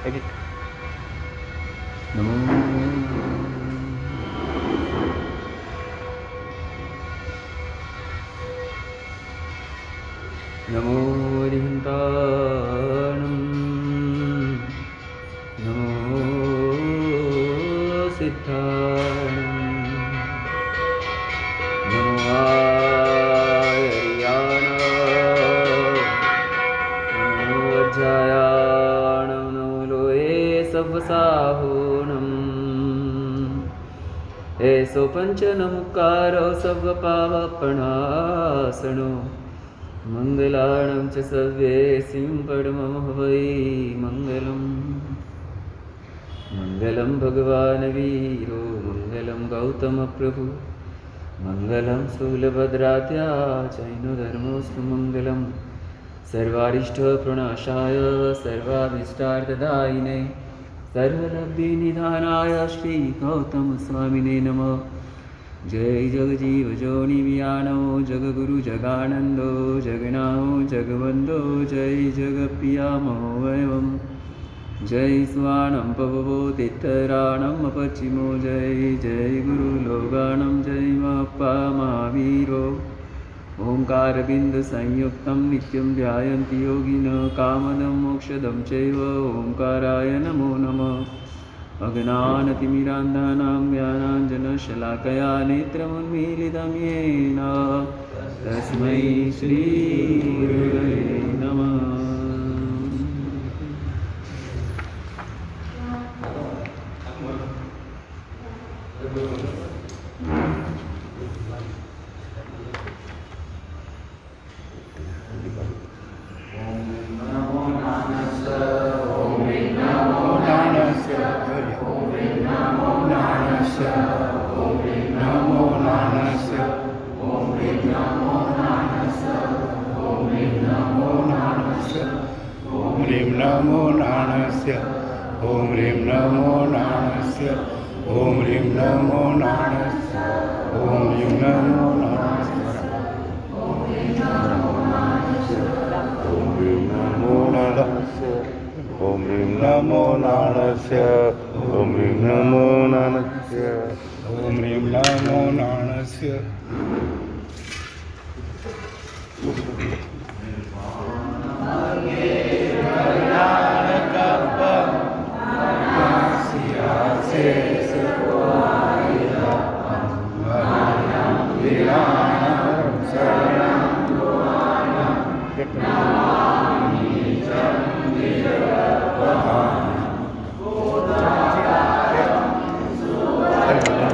Edit Namo Namo अरिहन्ताणं नमो सिद्धाणं नमो आर्याणां नमो वज्रायाणां नमो लोये सव्वसाहोणम् एसो पञ्चनमुक्कारो सर्वपापप्रणाशनो मङ्गलाणं च सर्वेसिं परमं वै मङ्गलम् मङ्गलं भगवान् वीरो मङ्गलं गौतमप्रभु मङ्गलं शूलभद्रात्याचैनो धर्मोऽस्तु मङ्गलं सर्वारिष्टप्रणाशाय सर्वाभीष्टार्थदायिने सर्वलब्धिनिधानाय श्रीगौतमस्वामिने नमः। जय जगजीव जोनिवियानो जगगुरु जगानन्दो जगनाओ जगवन्दो जय जगप्रियामो वयम् जय स्वाणं पववो तित्तराणम् अपचिमो जय जय गुरुलोगानं जय मप्पा महावीरो ओंकारबिन्दुसंयुक्तं नित्यं ध्यायन्ति योगिनः कामदं मोक्षदं चैव ओंकाराय नमो नमः। अज्ञानतिमिरान्धानां ज्ञानाञ्जनशलाकया नेत्रमुन्मीलितं येन तस्मै श्रीगुरवे नमः। ओम ह्रीं नमो नारायणस्य ओम ह्रीं नमो नारायणस्य ओम ह्रीं नमो नारायणस्य ओम ह्रीं नमो नारायणस्य ओम ह्रीं नमो नारायणस्य ओम ह्रीं नमो नारायणस्य ओम ह्रीं नमो नारायणस्य ओम ह्रीं नमो नारायणस्य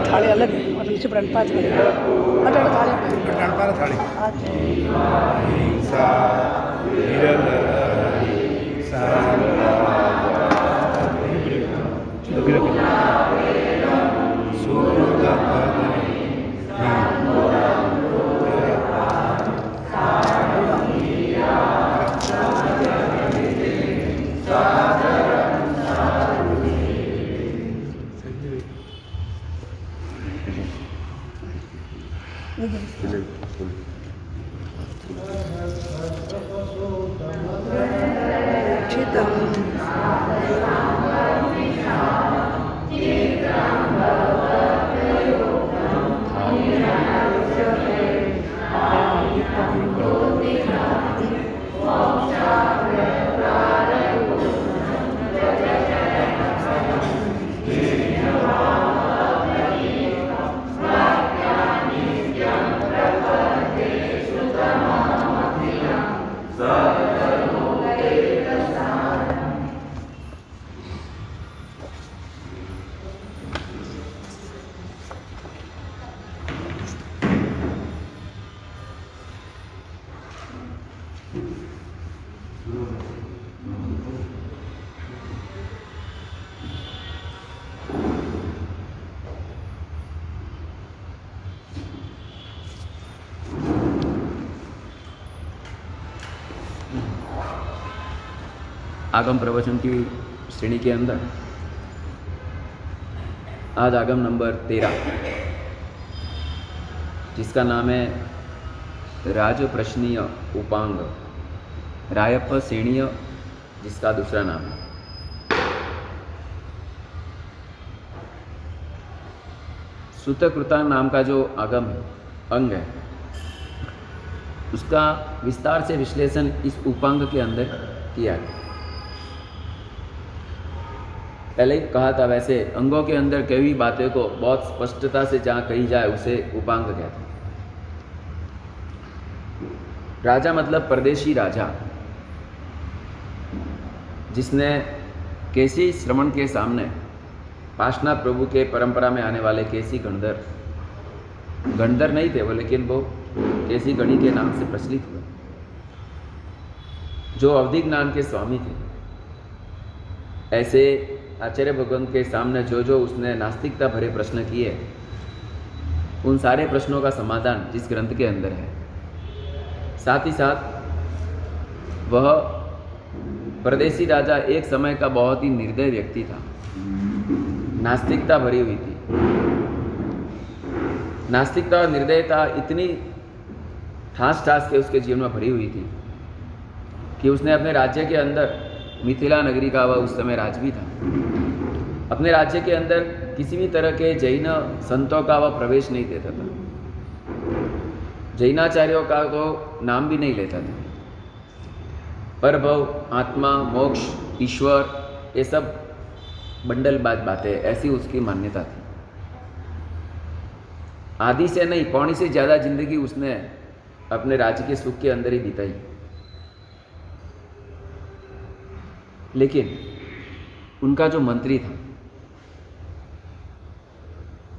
थाली अलग और नीचे फ्रंट पाँच करें अटर थाली गणपाल थाली आगम प्रवचन की श्रेणी के अंदर आज आगम नंबर 13 जिसका नाम है राज प्रश्नीय उपांग। रायप्प सेणीय जिसका दूसरा नाम है। सूतकृता नाम का जो आगम है, अंग है, उसका विस्तार से विश्लेषण इस उपांग के अंदर किया गया। पहले ही कहा था, वैसे अंगों के अंदर कई भी बातें को बहुत स्पष्टता से जहाँ कही जाए उसे उपांग कहते हैं। राजा मतलब परदेशी राजा, जिसने केसी श्रवण के सामने पाशना प्रभु के परंपरा में आने वाले केसी गणधर नहीं थे वो, लेकिन वो केसी गणी के नाम से प्रचलित हुए, जो अवधि ज्ञान के स्वामी थे। ऐसे आचार्य भगवान के सामने जो उसने नास्तिकता भरे प्रश्न किए, उन सारे प्रश्नों का समाधान जिस ग्रंथ के अंदर है। साथ ही साथ वह परदेशी राजा एक समय का बहुत ही निर्दय व्यक्ति था। नास्तिकता भरी हुई थी। नास्तिकता और निर्दयता इतनी ठास के उसके जीवन में भरी हुई थी कि उसने अपने राज्य के अंदर, मिथिला नगरी का वह उस समय राज भी था, अपने राज्य के अंदर किसी भी तरह के जैन संतों का वह प्रवेश नहीं देता था। जैनाचार्यों का तो नाम भी नहीं लेता था। परभव, आत्मा, मोक्ष, ईश्वर, ये सब बंडलबाज बातें, ऐसी उसकी मान्यता थी। आधी से नहीं, पौनी से ज़्यादा जिंदगी उसने अपने राज्य के सुख के अंदर ही बिताई। लेकिन उनका जो मंत्री था,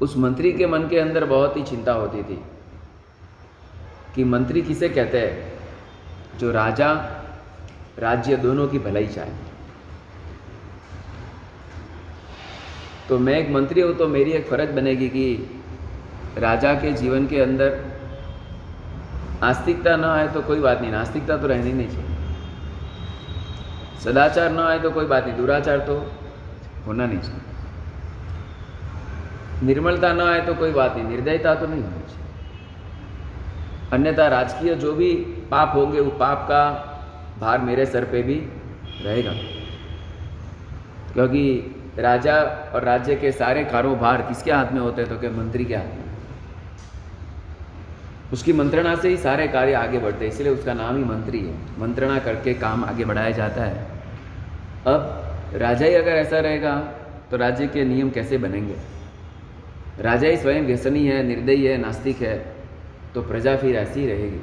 उस मंत्री के मन के अंदर बहुत ही चिंता होती थी कि मंत्री किसे कहते हैं, जो राजा राज्य दोनों की भलाई चाहे। तो मैं एक मंत्री हूँ तो मेरी एक फर्ज बनेगी कि राजा के जीवन के अंदर आस्तिकता ना आए तो कोई बात नहीं, नास्तिकता तो रहनी नहीं चाहिए। सदाचार ना आए तो कोई बात नहीं, दुराचार तो होना नहीं चाहिए। निर्मलता ना आए तो कोई बात नहीं, निर्दयता तो नहीं होनी चाहिए। अन्यथा राजकीय जो भी पाप होंगे, वो पाप का भार मेरे सर पे भी रहेगा, क्योंकि राजा और राज्य के सारे कारोबार किसके हाथ में होते हैं, तो क्या मंत्री के हाथ में। उसकी मंत्रणा से ही सारे कार्य आगे बढ़ते हैं, इसलिए उसका नाम ही मंत्री है। मंत्रणा करके काम आगे बढ़ाया जाता है। अब राजा ही अगर ऐसा रहेगा तो राज्य के नियम कैसे बनेंगे? राजा ही स्वयं व्यसनी है, निर्दयी है, नास्तिक है, तो प्रजा फिर ऐसी ही रहेगी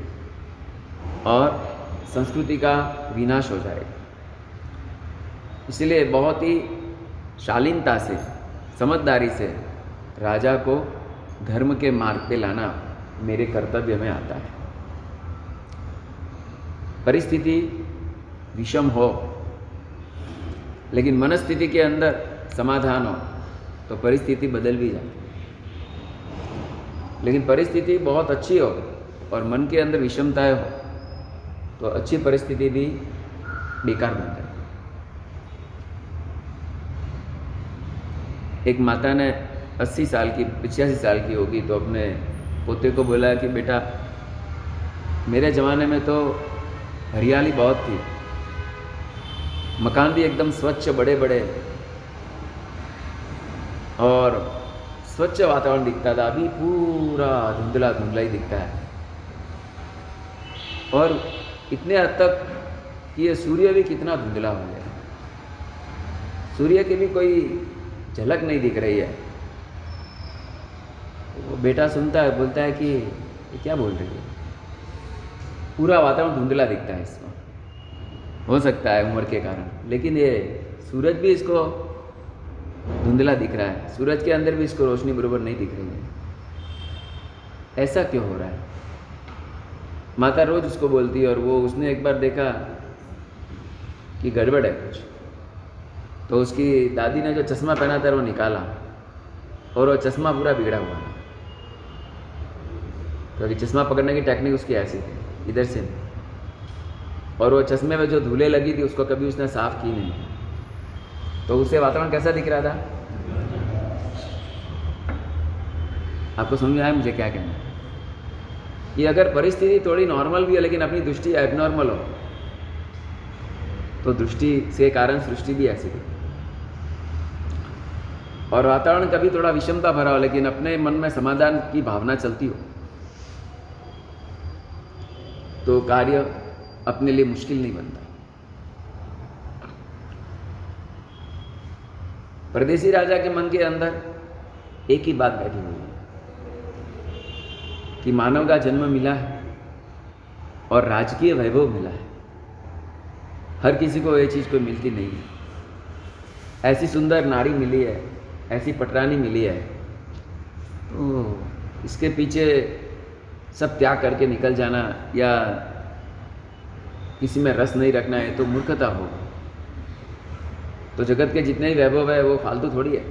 और संस्कृति का विनाश हो जाएगा। इसलिए बहुत ही शालीनता से, समझदारी से राजा को धर्म के मार्ग पे लाना मेरे कर्तव्य में आता है। परिस्थिति विषम हो लेकिन मनस्थिति के अंदर समाधान हो तो परिस्थिति बदल भी जाती है। लेकिन परिस्थिति बहुत अच्छी हो और मन के अंदर विषमताएं हो तो अच्छी परिस्थिति भी बेकार बन जाती है। एक माता ने 80 साल की, 85 साल की होगी, तो अपने पोते को बोला कि बेटा, मेरे ज़माने में तो हरियाली बहुत थी, मकान भी एकदम स्वच्छ, बड़े बड़े, और स्वच्छ वातावरण दिखता था। अभी पूरा धुंधला धुंधला ही दिखता है, और इतने हद तक कि ये सूर्य भी कितना धुंधला हो गया, सूर्य की भी कोई झलक नहीं दिख रही है। वो बेटा सुनता है, बोलता है कि ये क्या बोल रही है, पूरा वातावरण धुंधला दिखता है इसमें। हो सकता है उम्र के कारण, लेकिन ये सूरज भी इसको धुंधला दिख रहा है, सूरज के अंदर भी इसको रोशनी बराबर नहीं दिख रही है। ऐसा क्यों हो रहा है? माता रोज उसको बोलती है, और वो उसने एक बार देखा कि गड़बड़ है कुछ, तो उसकी दादी ने जो चश्मा पहना था वो निकाला, और वो चश्मा पूरा बिगड़ा हुआ है, क्योंकि चश्मा पकड़ने की टेक्निक उसकी ऐसी थी, इधर से, और वो चश्मे में जो धूले लगी थी उसको कभी उसने साफ की नहीं, तो उससे वातावरण कैसा दिख रहा था? आपको समझ में आया मुझे क्या कहना है? कि अगर परिस्थिति थोड़ी नॉर्मल भी है लेकिन अपनी दृष्टि एबनॉर्मल हो तो दृष्टि के कारण सृष्टि भी ऐसी थी। और वातावरण कभी थोड़ा विषमता भरा हो, लेकिन अपने मन में समाधान की भावना चलती हो तो कार्य अपने लिए मुश्किल नहीं बनता। परदेसी राजा के मन के अंदर एक ही बात बैठी हुई है कि मानव का जन्म मिला है और राजकीय वैभव मिला है। हर किसी को ये चीज़ कोई मिलती नहीं है। ऐसी सुंदर नारी मिली है, ऐसी पटरानी मिली है, तो इसके पीछे सब त्याग करके निकल जाना या किसी में रस नहीं रखना है तो मूर्खता होगी। तो जगत के जितने ही वैभव है वो फालतू थोड़ी है।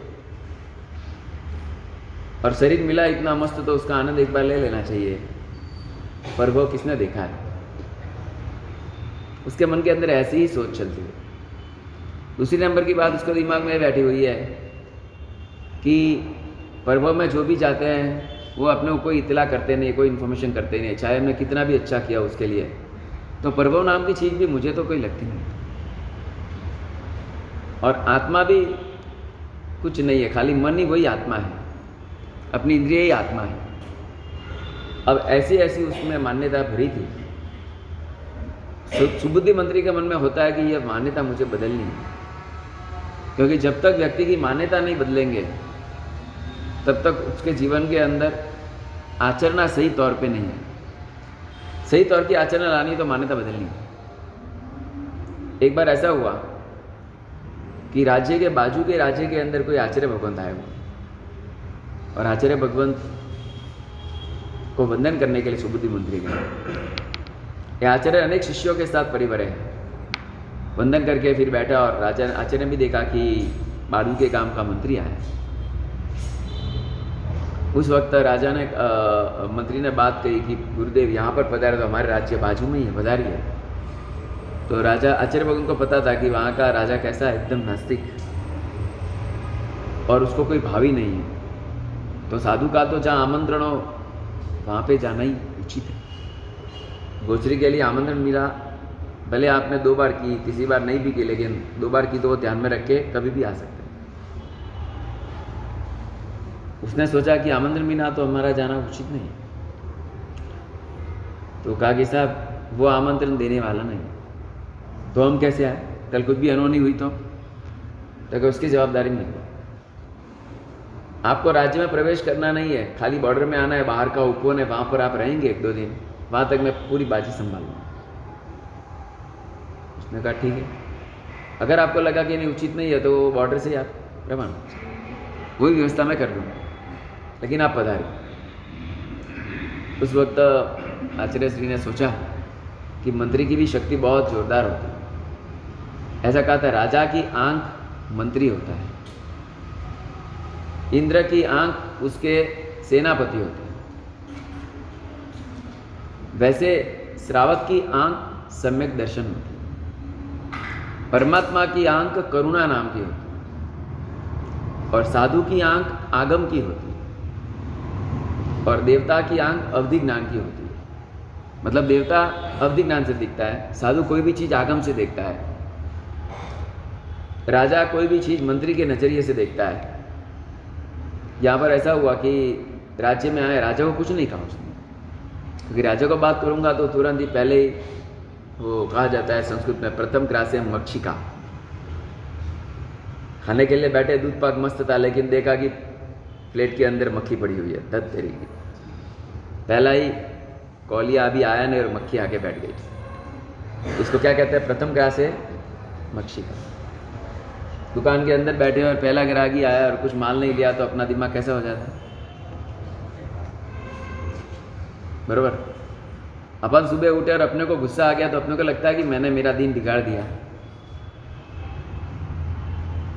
और शरीर मिला इतना मस्त तो उसका आनंद एक बार ले लेना चाहिए। पर वो किसने देखा है? उसके मन के अंदर ऐसी ही सोच चलती है। दूसरी नंबर की बात उसके दिमाग में बैठी हुई है कि पर्वों में जो भी जाते हैं वो अपने को कोई इतला करते नहीं, कोई इन्फॉर्मेशन करते नहीं, चाहे मैं कितना भी अच्छा किया उसके लिए। तो पर्वो नाम की चीज़ भी मुझे तो कोई लगती नहीं। और आत्मा भी कुछ नहीं है, खाली मन ही वही आत्मा है, अपनी इंद्रिय ही आत्मा है। अब ऐसी ऐसी उसमें मान्यता भरी थी। सुबुद्धि मंत्री के मन में होता है कि यह मान्यता मुझे बदलनी है, क्योंकि जब तक व्यक्ति की मान्यता नहीं बदलेंगे तब तक उसके जीवन के अंदर आचरणा सही तौर पे नहीं है। सही तौर की आचरण लानी तो मान्यता बदलनी है। एक बार ऐसा हुआ कि राज्य के बाजू के राज्य के अंदर कोई आचार्य भगवंत आए हुए, और आचार्य भगवंत को वंदन करने के लिए सुबुद्धि मंत्री गए। ये आचार्य अनेक शिष्यों के साथ परिवार है, वंदन करके फिर बैठा और राजा आचार्य ने भी देखा कि बाजू के काम का मंत्री आया। उस वक्त राजा ने मंत्री ने बात कही कि गुरुदेव यहाँ पर पधारे, तो हमारे राज्य बाजू में ही है, पधारिए। तो राजा आचार्य भगवान को पता था कि वहाँ का राजा कैसा है, एकदम नास्तिक, और उसको कोई भावी नहीं है। तो साधु का तो जहाँ आमंत्रण हो वहाँ पे जाना ही उचित है। गोचरी के लिए आमंत्रण मिला, भले आपने 2 बार की, तीसरी बार नहीं भी की, लेकिन 2 बार की तो वो ध्यान में रख के कभी भी आ सकते हैं। उसने सोचा कि आमंत्रण मिला तो हमारा जाना उचित नहीं। तो कहा कि साहब वो आमंत्रण देने वाला नहीं, तो हम कैसे आए? कल कुछ भी अनहोनी हुई तो उसकी जवाबदारी नहीं है। आपको राज्य में प्रवेश करना नहीं है, खाली बॉर्डर में आना है, बाहर का उपवन है, वहाँ पर आप रहेंगे 1-2 दिन, वहाँ तक मैं पूरी बाजी संभालूंगा। उसने कहा ठीक है, अगर आपको लगा कि नहीं उचित नहीं है तो बॉर्डर से आप रवाना, वही व्यवस्था मैं कर दूँगा, लेकिन आप पधारिए। उस वक्त आचार्य श्री ने सोचा कि मंत्री की भी शक्ति बहुत जोरदार होती है। ऐसा कहा था, राजा की आंख मंत्री होता है, इंद्र की आंख उसके सेनापति होते हैं, वैसे श्रावक की आंख सम्यक दर्शन होती है, परमात्मा की आंख करुणा नाम की होती है, और साधु की आंख आगम की होती है, और देवता की आंख अवधि ज्ञान की होती है। मतलब देवता अवधि ज्ञान से दिखता है, साधु कोई भी चीज़ आगम से देखता है, राजा कोई भी चीज़ मंत्री के नजरिए से देखता है। यहाँ पर ऐसा हुआ कि राज्य में आए, राजा को कुछ नहीं कहा उसने, क्योंकि राजा को बात करूँगा तो तुरंत ही पहले ही वो कहा जाता है संस्कृत में प्रथम क्रासे मक्षिका। खाने के लिए बैठे, दूध पाक मस्त था, लेकिन देखा कि प्लेट के अंदर मक्खी पड़ी हुई है, दत्त तेरी की। पहला ही कौलिया अभी आया नहीं और मक्खी आके बैठ गई। इसको क्या कहते हैं? प्रथम क्रासे मक्षिका। दुकान के अंदर बैठे और पहला ग्राहकी आया और कुछ माल नहीं लिया तो अपना दिमाग कैसा हो जाता है? बरोबर। अपन सुबह उठे और अपने को गुस्सा आ गया तो अपने को लगता है कि मैंने मेरा दिन बिगाड़ दिया।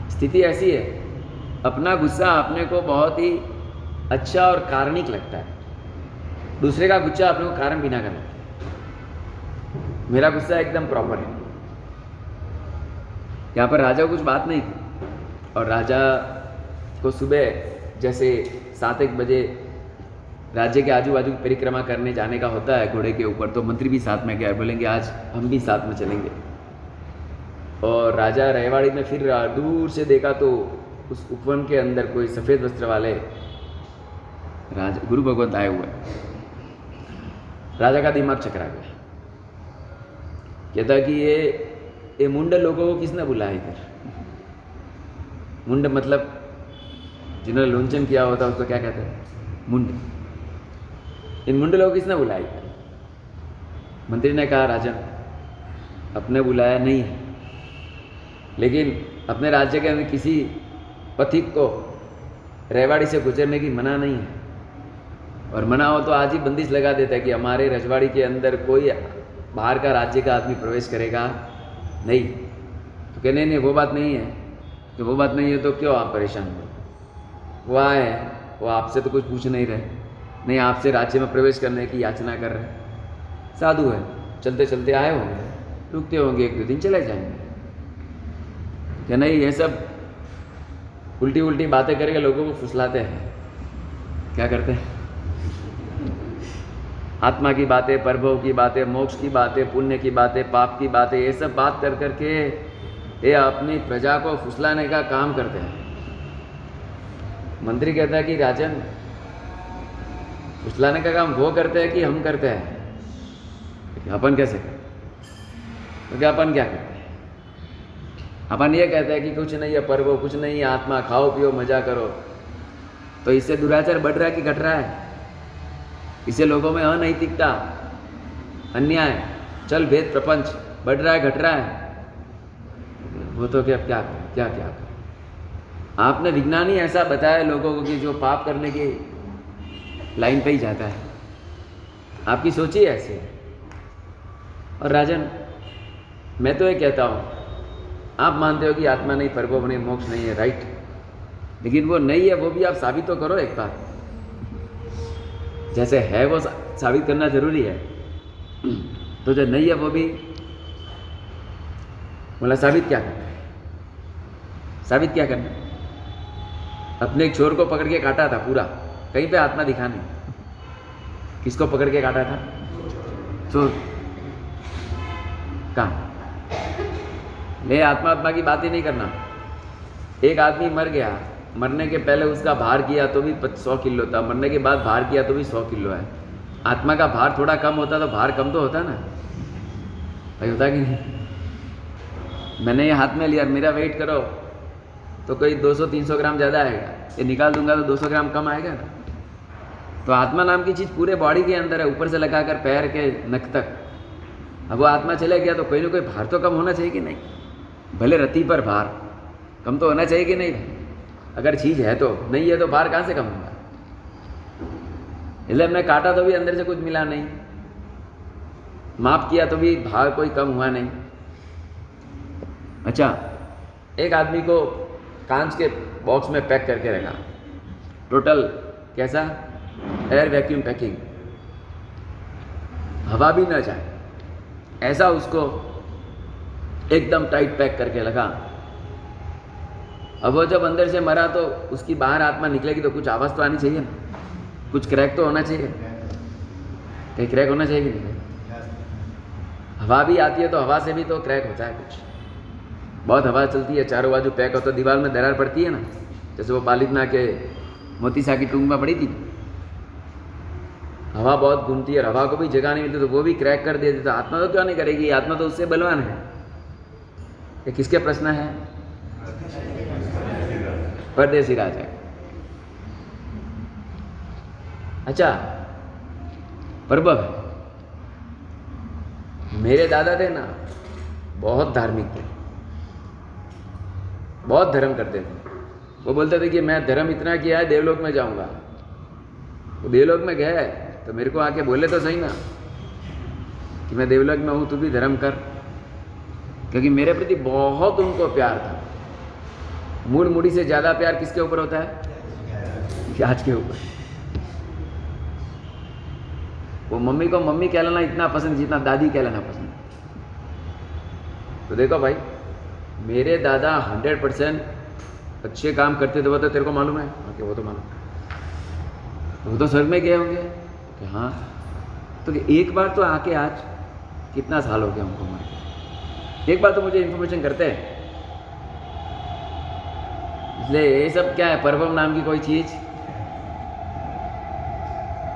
स्थिति ऐसी है, अपना गुस्सा अपने को बहुत ही अच्छा और कारणिक लगता है, दूसरे का गुस्सा अपने को कारण बिना का लगता है। मेरा गुस्सा एकदम प्रॉपर है। यहाँ पर राजा को कुछ बात नहीं थी, और राजा को सुबह जैसे 7-1 बजे राज्य के आजू बाजू की परिक्रमा करने जाने का होता है घोड़े के ऊपर, तो मंत्री भी साथ में गया, बोलेंगे आज हम भी साथ में चलेंगे। और राजा रेवाड़ी में फिर रहा, दूर से देखा तो उस उपवन के अंदर कोई सफ़ेद वस्त्र वाले राजा गुरु भगवंत आए हुए हैं। राजा का दिमाग चकरा गया, कहता कि ये मुंड लोगों को किसने बुलाया इधर? मुंड मतलब जिन्होंने लोंचन किया होता उसको क्या कहते हैं? मुंड। इन मुंड लोगों को किसने बुलाया इधर? मंत्री ने कहा राजन, अपने बुलाया नहीं है, लेकिन अपने राज्य के अंदर किसी पथिक को रेवाड़ी से गुजरने की मना नहीं है, और मना हो तो आज ही बंदिश लगा देता है कि हमारे रजवाड़ी के अंदर कोई बाहर का राज्य का आदमी प्रवेश करेगा नहीं। तो कहने नहीं वो बात नहीं है, कि वो बात नहीं है तो क्यों आप परेशान हो? वो आए हैं, वो आपसे तो कुछ पूछ नहीं रहे, नहीं आपसे राज्य में प्रवेश करने की याचना कर रहे हैं। साधु है, चलते चलते आए होंगे, रुकते होंगे, 1-2 दिन चले जाएंगे। क्या नहीं, ये सब उल्टी उल्टी बातें करके लोगों को फुसलाते हैं। क्या करते हैं? आत्मा की बातें, परभव की बातें, मोक्ष की बातें, पुण्य की बातें, पाप की बातें, ये सब बात कर करके ये अपनी प्रजा को फुसलाने का काम करते हैं। मंत्री कहता है कि राजन, फुसलाने का काम वो करते हैं कि हम करते हैं? अपन कैसे करते? तो क्या अपन क्या करते हैं? अपन ये कहते हैं कि कुछ नहीं है परभव, कुछ नहीं है आत्मा, खाओ पियो मजा करो। तो इससे दुराचार बढ़ रहा है कि घट रहा है? इससे लोगों में अनैतिकता, अन्याय, चल भेद प्रपंच बढ़ रहा है, घट रहा है? वो तो क्या क्या क्या क्या आपने विज्ञान ही ऐसा बताया लोगों को कि जो पाप करने की लाइन पे ही जाता है। आपकी सोच ही ऐसी है। और राजन, मैं तो ये कहता हूँ, आप मानते हो कि आत्मा नहीं, परभव नहीं, मोक्ष नहीं है, राइट, लेकिन वो नहीं है वो भी आप साबित तो करो एक बार। जैसे है वो साबित करना जरूरी है, तो जो नहीं है वो भी बोला साबित क्या करना है? साबित क्या करना है? अपने एक चोर को पकड़ के काटा था पूरा, कहीं पे आत्मा दिखा नहीं। किसको पकड़ के काटा था? चोर। कहाँ? ले आत्मा की बात ही नहीं करना। एक आदमी मर गया, मरने के पहले उसका भार किया तो भी 100 किलो था, मरने के बाद भार किया तो भी 100 किलो है। आत्मा का भार थोड़ा कम होता तो भार कम तो होता ना भाई, होता कि नहीं? मैंने ये हाथ में लिया, मेरा वेट करो तो कोई 200-300 ग्राम ज़्यादा आएगा, ये निकाल दूंगा तो 200 ग्राम कम आएगा ना। तो आत्मा नाम की चीज़ पूरे बॉडी के अंदर है, ऊपर से लगाकर पैर के नख तक। अब वो आत्मा चले गया तो कोई ना कोई भार तो कम होना चाहिए कि नहीं? भले रत्ती पर भार कम तो होना चाहिए कि नहीं? अगर चीज़ है तो, नहीं है तो भार कहाँ से कम होगा? इसलिए हमने काटा तो भी अंदर से कुछ मिला नहीं, माप किया तो भी भार कोई कम हुआ नहीं। अच्छा, एक आदमी को कांच के बॉक्स में पैक करके रखा, टोटल कैसा? एयर वैक्यूम पैकिंग, हवा भी ना जाए ऐसा उसको एकदम टाइट पैक करके लगा। अब वो जब अंदर से मरा तो उसकी बाहर आत्मा निकलेगी तो कुछ आवाज़ तो आनी चाहिए ना, कुछ क्रैक तो होना चाहिए, कहीं क्रैक होना चाहिए कि नहीं? हवा भी आती है तो हवा से भी तो क्रैक होता है कुछ। बहुत हवा चलती है, चारों बाजू पैक होता है, दीवार में दरार पड़ती है ना, जैसे वो पालितना के मोती सा की टूंग में पड़ी थी। हवा बहुत घूमती है, हवा को भी जगह नहीं मिलती तो वो भी क्रैक कर देती। तो आत्मा तो क्यों नहीं करेगी? आत्मा तो उससे बलवान है। ये किसके प्रश्न है? परदेसी राजा। अच्छा, प्रभव मेरे दादा थे ना, बहुत धार्मिक थे, बहुत धर्म करते थे। वो बोलते थे कि मैं धर्म इतना किया है देवलोक में जाऊंगा। वो देवलोक में गए तो मेरे को आके बोले तो सही ना कि मैं देवलोक में हूँ, तू भी धर्म कर, क्योंकि मेरे प्रति बहुत उनको प्यार था। मूल मुड़ी से ज़्यादा प्यार किसके ऊपर होता है? प्याज के ऊपर। वो मम्मी को मम्मी कहलाना इतना पसंद जितना दादी कहलाना पसंद। तो देखो भाई, मेरे दादा 100% अच्छे काम करते थे, वो तो तेरे को मालूम है? ओके, वो तो मालूम, वो तो स्वर्ग में गए होंगे कि हाँ। तो एक बार तो आके आज कितना साल हो गया उनको मर के, एक बार तो मुझे इन्फॉर्मेशन करते हैं। इसलिए ये सब क्या है, परवम नाम की कोई चीज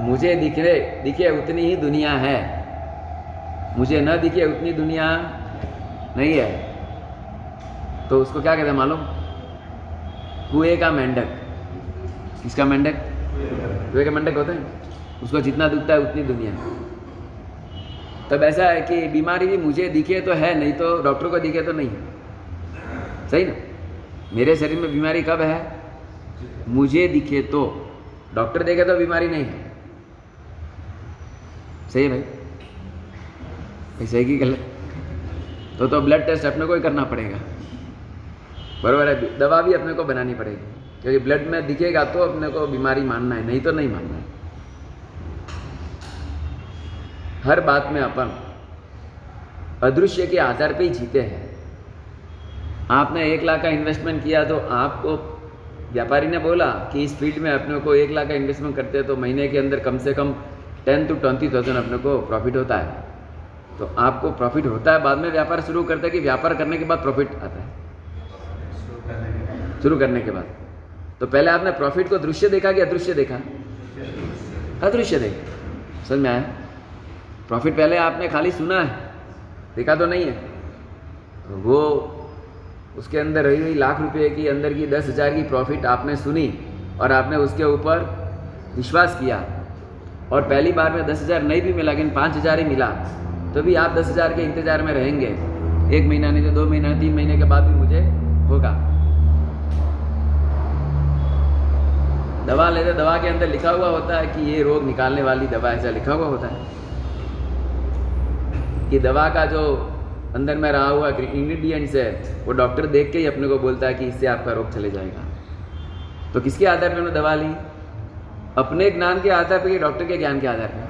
मुझे दिखे उतनी ही दुनिया है, मुझे न दिखे उतनी दुनिया नहीं है। तो उसको क्या कहते हैं मालूम? कुएं का मेंढक। किसका मेंढक? कुएं का मेंढक होता है, उसको जितना दिखता है उतनी दुनिया। तब ऐसा है कि बीमारी भी मुझे दिखे तो है, नहीं तो डॉक्टर को दिखे तो नहीं। सही ना? मेरे शरीर में बीमारी कब है? मुझे दिखे तो, डॉक्टर देखे तो बीमारी नहीं है। सही है भाई? सही की गलत? तो ब्लड टेस्ट अपने को ही करना पड़ेगा, बराबर है। दवा भी अपने को बनानी पड़ेगी, क्योंकि ब्लड में दिखेगा तो अपने को बीमारी मानना है, नहीं तो नहीं मानना है। हर बात में अपन अदृश्य के आधार पे ही जीते हैं। आपने 1 लाख का इन्वेस्टमेंट किया तो आपको व्यापारी ने बोला कि इस फील्ड में अपने को 1 लाख का इन्वेस्टमेंट करते हैं तो महीने के अंदर कम से कम 10 to 20,000 अपने को प्रॉफिट होता है। तो आपको प्रॉफिट होता है, बाद में व्यापार शुरू करते हैं कि व्यापार करने के बाद प्रॉफिट आता है? शुरू करने के बाद। तो पहले आपने प्रॉफिट को दृश्य देखा कि अदृश्य देखा? अदृश्य देखा। समझ में आया? प्रॉफिट पहले आपने खाली सुना है, देखा तो नहीं है। तो वो उसके अंदर रही हुई लाख रुपए की अंदर की 10,000 की प्रॉफिट आपने सुनी और आपने उसके ऊपर विश्वास किया, और पहली बार में 10,000 नहीं भी मिला लेकिन 5,000 ही मिला, तो भी आप 10,000 के इंतजार में रहेंगे। 1 महीना नहीं तो 2 महीना 3 महीने के बाद भी मुझे होगा। दवा लेते, दवा के अंदर लिखा हुआ होता है कि ये रोग निकालने वाली दवा, ऐसा लिखा हुआ होता है कि दवा का जो अंदर में रहा हुआ इंग्रेडिएंट्स है वो डॉक्टर देख के ही अपने को बोलता है कि इससे आपका रोग चले जाएगा। तो किसके आधार पर उन्होंने दवा ली? अपने ज्ञान के आधार पर कि डॉक्टर के ज्ञान के आधार पर?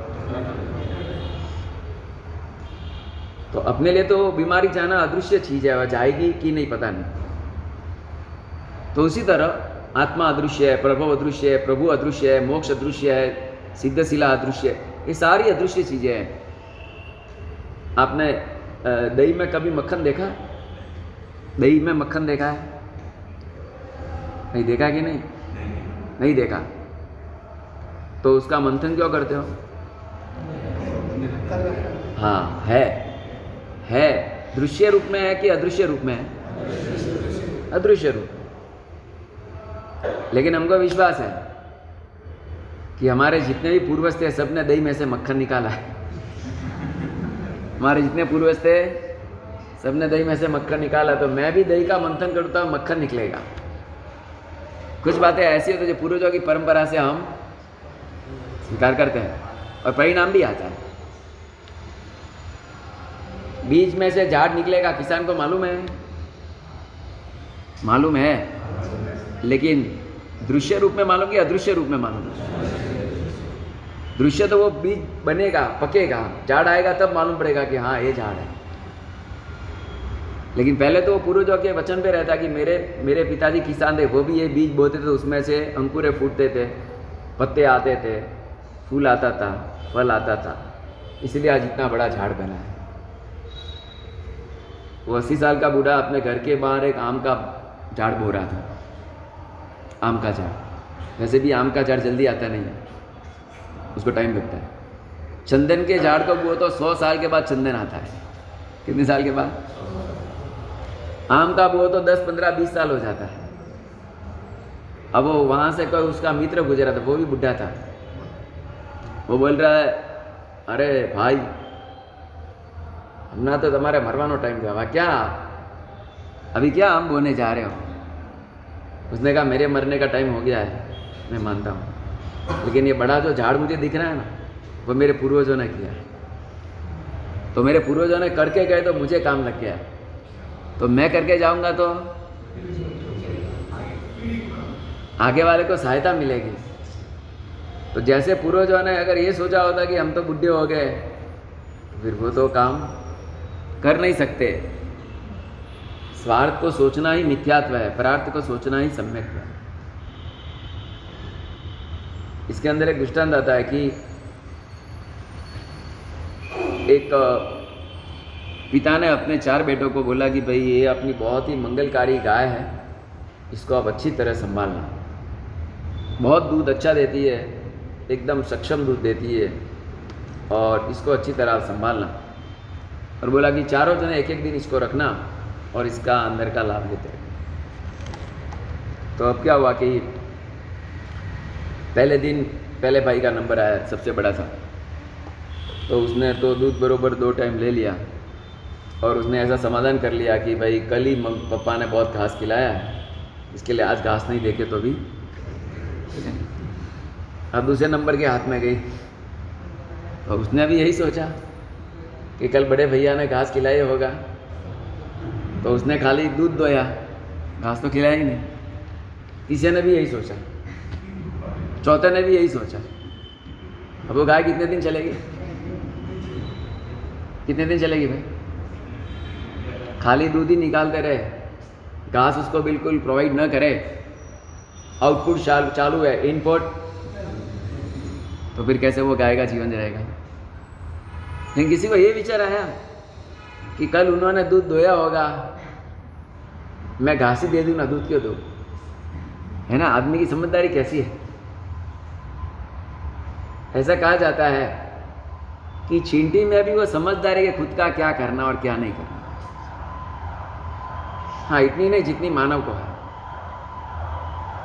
तो अपने लिए तो बीमारी जाना अदृश्य चीज है, वह जाएगी कि नहीं पता नहीं। तो उसी तरह आत्मा अदृश्य है, प्रभव अदृश्य है, प्रभु अदृश्य है, मोक्ष अदृश्य है, सिद्धशिला अदृश्य है, ये सारी अदृश्य चीजें हैं। आपने दही में कभी मक्खन देखा? दही में मक्खन देखा है? नहीं देखा कि नहीं? नहीं देखा। तो उसका मंथन क्यों करते हो? हाँ, है दृश्य रूप में है कि अदृश्य रूप में है? अदृश्य रूप। लेकिन हमको विश्वास है कि हमारे जितने भी पूर्वज थे सबने दही में से मक्खन निकाला है। हमारे जितने पूर्वज थे सबने दही में से मक्खन निकाला, तो मैं भी दही का मंथन करता हूँ, मक्खन निकलेगा। कुछ बातें ऐसी होती है जो पूर्वजों की परंपरा से हम स्वीकार करते हैं और परिणाम भी आता है। बीज में से झाड़ निकलेगा, किसान को मालूम है? मालूम है, लेकिन दृश्य रूप में मालूम कि अदृश्य रूप में मालूम है? दृश्य तो वो बीज बनेगा, पकेगा, झाड़ आएगा तब मालूम पड़ेगा कि हाँ ये झाड़ है। लेकिन पहले तो वो पूर्वजों के वचन पे रहता कि मेरे पिताजी किसान थे, वो भी ये बीज बोते थे, उसमें से अंकुरे फूटते थे, पत्ते आते थे, फूल आता था, फल आता था, इसलिए आज इतना बड़ा झाड़ बना है। वो 80 साल का बूढ़ा अपने घर के बाहर एक आम का झाड़ बो रहा था, आम का झाड़। वैसे भी आम का झाड़ जल्दी आता नहीं है, उसको टाइम लगता है। चंदन के झाड़ को बो तो 100 साल के बाद चंदन आता है। कितने साल के बाद? आम का बो तो 10, 15, 20 साल हो जाता है। अब वो वहाँ से कोई उसका मित्र गुजरा था, वो भी बुढ़ा था। वो बोल रहा है, अरे भाई हमने तो तुम्हारे मरवानो टाइम दिया, क्या अभी क्या आम बोने जा रहे हो? उसने कहा मेरे मरने का टाइम हो गया है, मैं मानता हूँ, लेकिन ये बड़ा जो झाड़ मुझे दिख रहा है ना, वो मेरे पूर्वजों ने किया है। तो मेरे पूर्वजों ने करके गए तो मुझे काम लग गया, तो मैं करके जाऊंगा तो आगे वाले को सहायता मिलेगी। तो जैसे पूर्वजों ने अगर ये सोचा होता कि हम तो बुढ़े हो गए, फिर वो तो काम कर नहीं सकते। स्वार्थ को सोचना ही मिथ्यात्व है, परार्थ को सोचना ही सम्यक्त्व है। इसके अंदर एक दृष्टांत आता है कि एक पिता ने अपने 4 बेटों को बोला कि भाई ये अपनी बहुत ही मंगलकारी गाय है, इसको आप अच्छी तरह संभालना। बहुत दूध अच्छा देती है, एकदम सक्षम दूध देती है, और इसको अच्छी तरह संभालना। और बोला कि चारों जने एक एक दिन इसको रखना और इसका अंदर का लाभ लेते हैं। तो अब क्या हुआ कि पहले दिन पहले भाई का नंबर आया, सबसे बड़ा था, तो उसने तो दूध बरोबर 2 टाइम ले लिया और उसने ऐसा समाधान कर लिया कि भाई कल ही पापा ने बहुत घास खिलाया है, इसके लिए आज घास नहीं देखे तो भी। अब दूसरे नंबर के हाथ में गई, तो उसने भी यही सोचा कि कल बड़े भैया ने घास खिलाई होगा, तो उसने खाली दूध दोया, घास तो खिलाया ही नहीं। तीसरे ने भी यही सोचा, चौथे ने भी यही सोचा। अब वो गाय कितने दिन चलेगी, कितने दिन चलेगी भाई? खाली दूध ही निकालते रहे, घास उसको बिल्कुल प्रोवाइड न करे, आउटपुट चालू है, इनपुट, तो फिर कैसे वो गाय का जीवन रहेगा? लेकिन किसी को ये विचार आया कि कल उन्होंने दूध दोया होगा, मैं घास ही दे दूँ ना, दूध क्यों दूँ? है ना, आदमी की समझदारी कैसी है। ऐसा कहा जाता है कि चींटी में भी वो समझदारी है खुद का क्या करना और क्या नहीं करना। हाँ, इतनी नहीं जितनी मानव को है।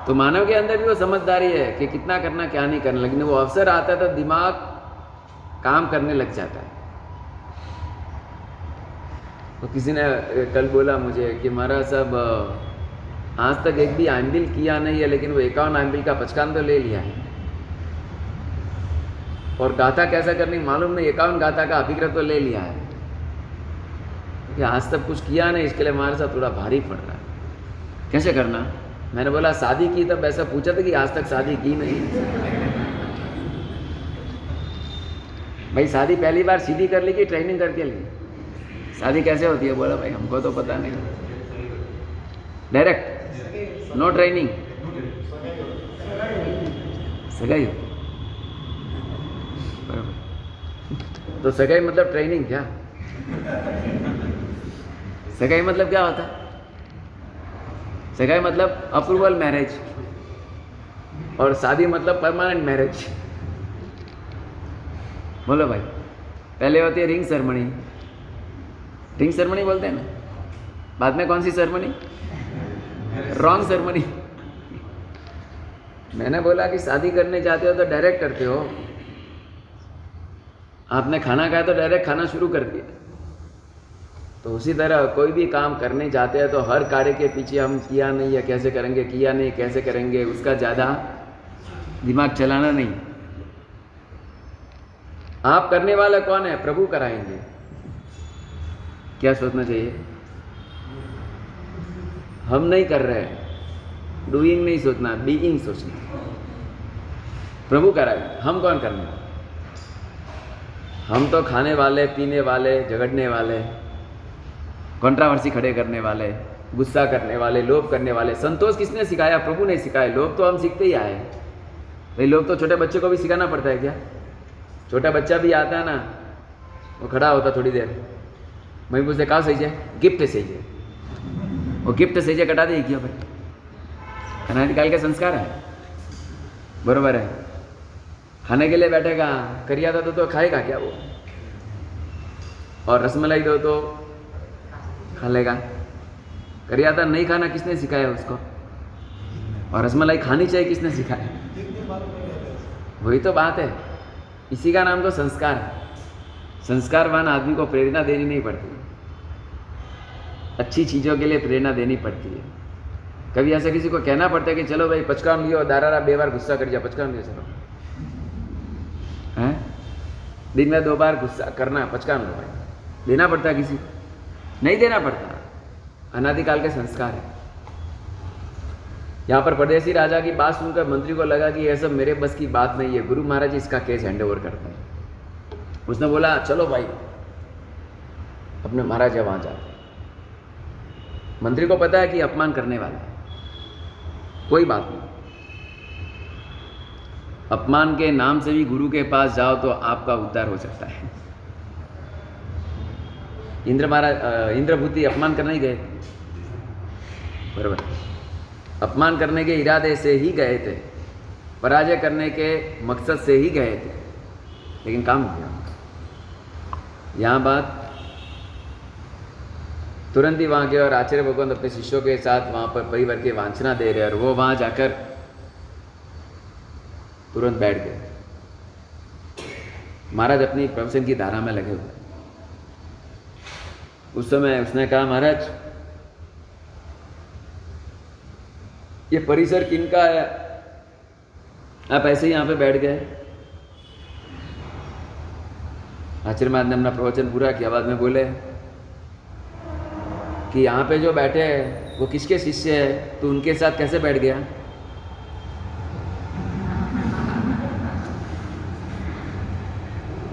तो मानव के अंदर भी वो समझदारी है कि कितना करना क्या नहीं करना, लेकिन वो अवसर आता है तो दिमाग काम करने लग जाता है। तो किसी ने कल बोला मुझे कि महाराज साहब आज तक एक भी आंबिल किया नहीं है, लेकिन वो 51 आंबिल का पचकान तो ले लिया है, और गाथा कैसा करनी मालूम नहीं, 51 गाथा का अभिग्रह तो ले लिया है, कि आज तक कुछ किया नहीं, इसके लिए हमारे साथ थोड़ा भारी पड़ रहा है, कैसे करना? मैंने बोला शादी की, तब ऐसा पूछा था कि आज तक शादी की नहीं। भाई शादी पहली बार सीधी कर ली कि ट्रेनिंग करके ली? शादी कैसे होती है? बोला भाई हमको तो पता नहीं, डायरेक्ट, नो ट्रेनिंग, सगाई। तो सगाई मतलब ट्रेनिंग क्या? सगाई मतलब क्या होता है? सगाई मतलब अप्रूवल मैरिज, और शादी मतलब परमानेंट मैरिज। बोलो भाई, पहले होती है रिंग सेरेमनी, रिंग सेरेमनी बोलते हैं ना, बाद में कौन सी सेरेमनी? Wrong ceremony. मैंने बोला कि शादी करने जाते हो तो डायरेक्ट करते हो, आपने खाना खाया तो डायरेक्ट खाना शुरू कर दिया। तो उसी तरह कोई भी काम करने जाते हैं तो हर कार्य के पीछे हम किया नहीं या कैसे करेंगे, किया नहीं कैसे करेंगे, उसका ज़्यादा दिमाग चलाना नहीं। आप करने वाला कौन है? प्रभु कराएंगे। क्या सोचना चाहिए? हम नहीं कर रहे हैं, डूइंग नहीं सोचना, बीइंग सोचना। प्रभु कराएंगे, हम कौन करने वाले? हम तो खाने वाले, पीने वाले, झगड़ने वाले, कंट्रावर्सी खड़े करने वाले, गुस्सा करने वाले, लोभ करने वाले। संतोष किसने सिखाया? प्रभु ने सिखाया। लोभ तो हम सीखते ही आए भाई। लोभ तो छोटे बच्चे को भी सिखाना पड़ता है क्या? छोटा बच्चा भी आता है ना, वो खड़ा होता थोड़ी देर, मैं पूछते कहाँ सही है? गिफ्ट सही है। वो गिफ्ट सही है कटा दे क्यों भाई? खाना निकाल के संस्कार है, बरोबर है। खाने के लिए बैठेगा, करिया था तो खाएगा क्या वो? और रसमलाई दो तो खा लेगा। करिया था नहीं खाना किसने सिखाया उसको? और रसमलाई खानी चाहिए किसने सिखाया? वही तो बात है। इसी का नाम तो संस्कार है। संस्कारवान आदमी को प्रेरणा देनी नहीं पड़ती, अच्छी चीज़ों के लिए प्रेरणा देनी पड़ती है। कभी ऐसा किसी को कहना पड़ता है कि चलो भाई पचकान लियो, दारारा 2 बार गुस्सा कर जा, पचकान लियो चलो, हैं? दिन में 2 बार गुस्सा करना, पचकान लो भाई, देना पड़ता है किसी को? नहीं देना पड़ता। अनादिकाल के संस्कार है। यहाँ पर परदेसी राजा की बात सुनकर मंत्री को लगा कि यह सब मेरे बस की बात नहीं है। गुरु महाराज इसका केस हैंड ओवर करते हैं। उसने बोला चलो भाई अपने महाराज है वहाँ जाते। मंत्री को पता है कि अपमान करने वाला है, कोई बात नहीं, अपमान के नाम से भी गुरु के पास जाओ तो आपका उद्धार हो सकता है। इंद्रभूति अपमान करने ही गए, बराबर, अपमान करने के इरादे से ही गए थे, पराजय करने के मकसद से ही गए थे, लेकिन काम हो गया। यहाँ बात तुरंत ही वहाँ गए और आचार्य भगवान अपने शिष्यों के साथ वहाँ पर परिवार के वांछना दे रहे और वो वहाँ जाकर तुरंत बैठ गए। महाराज अपनी प्रवचन की धारा में लगे हुए। उस समय उसने कहा, महाराज ये परिसर किनका है? आप ऐसे ही यहाँ पे बैठ गए। आचार्य महाराज ने अपना प्रवचन पूरा किया, बाद में बोले कि यहाँ पे जो बैठे हैं वो किसके शिष्य है, तो उनके साथ कैसे बैठ गया?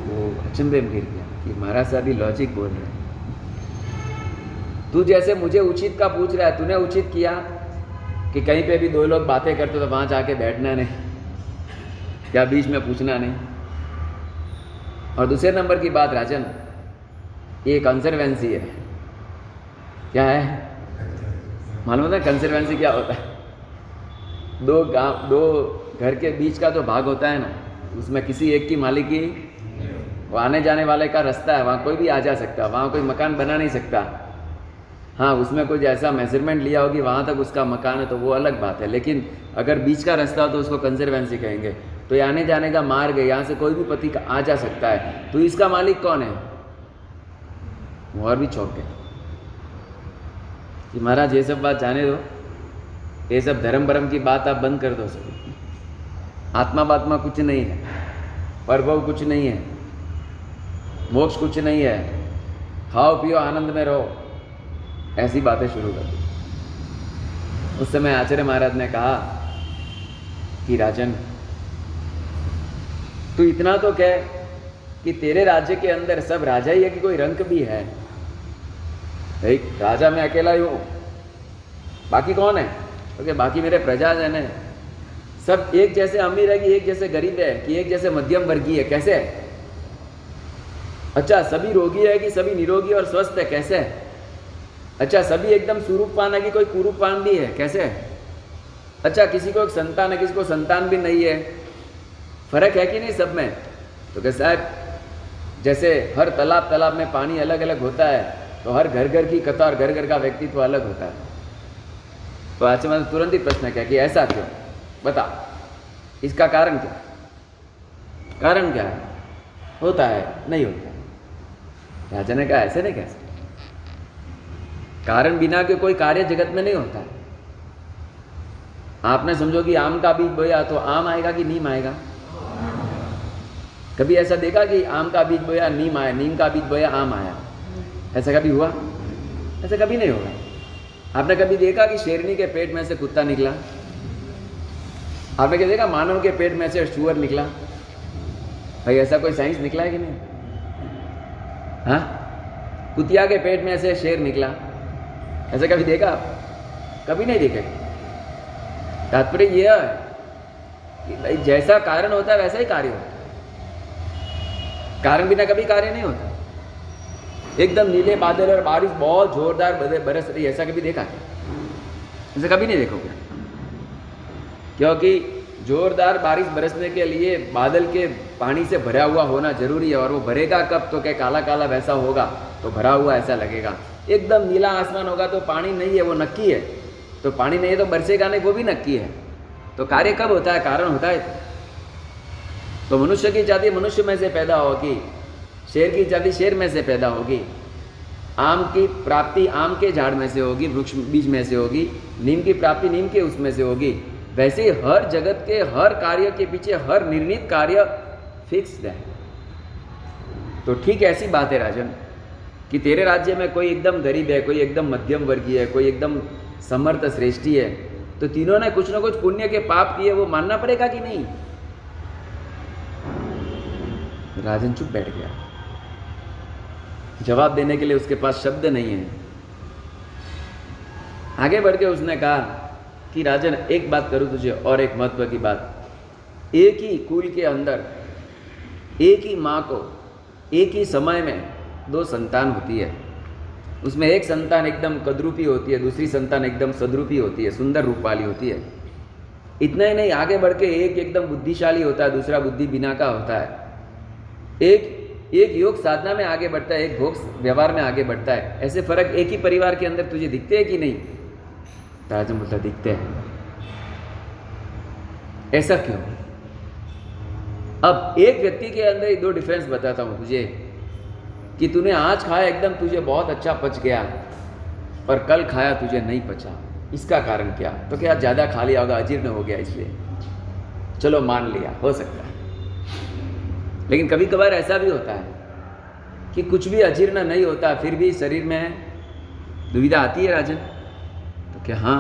वो अचंभे में गिर गया कि महाराज साहब ही लॉजिक बोल रहे हैं। तू जैसे मुझे उचित का पूछ रहा है, तूने उचित किया कि कहीं पे भी दो लोग बातें करते तो वहाँ जाके बैठना नहीं, क्या बीच में पूछना नहीं। और दूसरे नंबर की बात राजन, ये कंजर्वेंसी है। क्या है मालूम है कंजर्वेंसी क्या होता है? दो घर के बीच का जो भाग होता है ना, उसमें किसी एक की मालिकी, वो आने जाने वाले का रास्ता है, वहाँ कोई भी आ जा सकता, वहाँ कोई मकान बना नहीं सकता। हाँ, उसमें कोई ऐसा मेजरमेंट लिया होगी वहाँ तक उसका मकान है तो वो अलग बात है, लेकिन अगर बीच का रास्ता हो तो उसको कंजर्वेंसी कहेंगे। तो आने जाने का मार्ग है, यहाँ से कोई भी पति आ जा सकता है, तो इसका मालिक कौन है? वो और भी चौंक गए कि महाराज ये सब बात जाने दो, ये सब धर्म भरम की बात आप बंद कर दो। सब आत्मा बात्मा कुछ नहीं है, परभव कुछ नहीं है, मोक्ष कुछ नहीं है, खाओ पियो आनंद में रहो, ऐसी बातें शुरू कर दी। उस समय आचार्य महाराज ने कहा कि राजन तू इतना तो कह कि तेरे राज्य के अंदर सब राजा ही है कि कोई रंक भी है? भाई राजा मैं अकेला ही हूँ, बाकी कौन है? क्योंकि बाकी मेरे प्रजाजन है, सब एक जैसे अमीर है कि एक जैसे गरीब है कि एक जैसे मध्यम वर्गीय है? कैसे है? अच्छा सभी रोगी है कि सभी निरोगी और स्वस्थ है? कैसे है? अच्छा सभी एकदम सुरूपवान है कि कोई कुरूपवान भी है? कैसे है? अच्छा किसी को एक संतान है, किसी को संतान भी नहीं है, फर्क है कि नहीं सब में? तो क्या साहब जैसे हर तालाब में पानी अलग अलग होता है, तो हर घर घर की कथा और घर घर का व्यक्तित्व अलग होता है। तो आज मैंने तुरंत ही प्रश्न किया कि ऐसा क्यों, बता इसका कारण क्या? कारण क्या है? होता है नहीं होता? राजा ने कहा ऐसे नहीं कह सकते, कारण बिना के कोई कार्य जगत में नहीं होता है। आपने समझो कि आम का बीज बोया तो आम आएगा कि नीम आएगा? कभी ऐसा देखा कि आम का बीज बोया नीम आया, नीम का बीज बोया आम आया? ऐसा कभी हुआ? ऐसा कभी नहीं होगा। आपने कभी देखा कि शेरनी के पेट में से कुत्ता निकला? आपने क्या देखा मानव के पेट में से सुअर निकला? भाई ऐसा कोई साइंस निकला है कि नहीं? हाँ, कुतिया के पेट में से शेर निकला, ऐसा कभी देखा आप? कभी नहीं देखे। तात्पर्य यह है कि भाई जैसा कारण होता है वैसा ही कार्य होता है, कारण बिना कभी कार्य नहीं होता। एकदम नीले बादल और बारिश बहुत जोरदार बरस रही, ऐसा कभी देखा क्या? ऐसा कभी नहीं देखोगे, क्योंकि जोरदार बारिश बरसने के लिए बादल के पानी से भरा हुआ होना जरूरी है, और वो भरेगा कब? तो क्या काला काला वैसा होगा तो भरा हुआ ऐसा लगेगा। एकदम नीला आसमान होगा तो पानी नहीं है, वो नक्की है, तो पानी नहीं है तो बरसेगा नहीं, वो भी नक्की है। तो कार्य कब होता है? कारण होता है। तो मनुष्य की जाति मनुष्य में से पैदा होगी, शेर की जाति शेर में से पैदा होगी, आम की प्राप्ति आम के झाड़ में से होगी, वृक्ष बीज में से होगी, नीम की प्राप्ति नीम के उसमें से होगी। वैसे ही हर जगत के हर कार्य के पीछे हर निर्णीत कार्य फिक्स्ड है। तो ठीक ऐसी बात है राजन कि तेरे राज्य में कोई एकदम गरीब है, कोई एकदम मध्यम वर्गीय है, कोई एकदम समर्थ श्रेष्ठी है, तो तीनों ने कुछ न कुछ पुण्य के पाप किए, वो मानना पड़ेगा कि नहीं? राजन चुप बैठ गया, जवाब देने के लिए उसके पास शब्द नहीं है। आगे बढ़ के उसने कहा कि राजन एक बात करूं तुझे, और एक महत्व की बात, एक ही कुल के अंदर एक ही माँ को एक ही समय में 2 संतान होती है। उसमें एक संतान एकदम कद्रूपी होती है, दूसरी संतान एकदम सद्रूपी होती है, सुंदर रूप वाली होती है। इतना ही नहीं, आगे बढ़ के एक एकदम बुद्धिशाली होता है, दूसरा बुद्धि बिना का होता है। एक योग साधना में आगे बढ़ता है, एक भोग व्यवहार में आगे बढ़ता है। ऐसे फर्क एक ही परिवार के अंदर तुझे दिखते हैं कि नहीं? राजन बोलता दिखते हैं। ऐसा क्यों? अब एक व्यक्ति के अंदर दो डिफरेंस बताता हूं तुझे कि तूने आज खाया एकदम तुझे बहुत अच्छा पच गया, और कल खाया तुझे नहीं पचा। इसका कारण क्या? तो क्या ज़्यादा खा लिया होगा, अजीर्ण हो गया इसलिए। चलो मान लिया, हो सकता है। लेकिन कभी कभार ऐसा भी होता है कि कुछ भी अजीर्ण नहीं होता, फिर भी शरीर में दुविधा आती है राजन। तो क्या हाँ?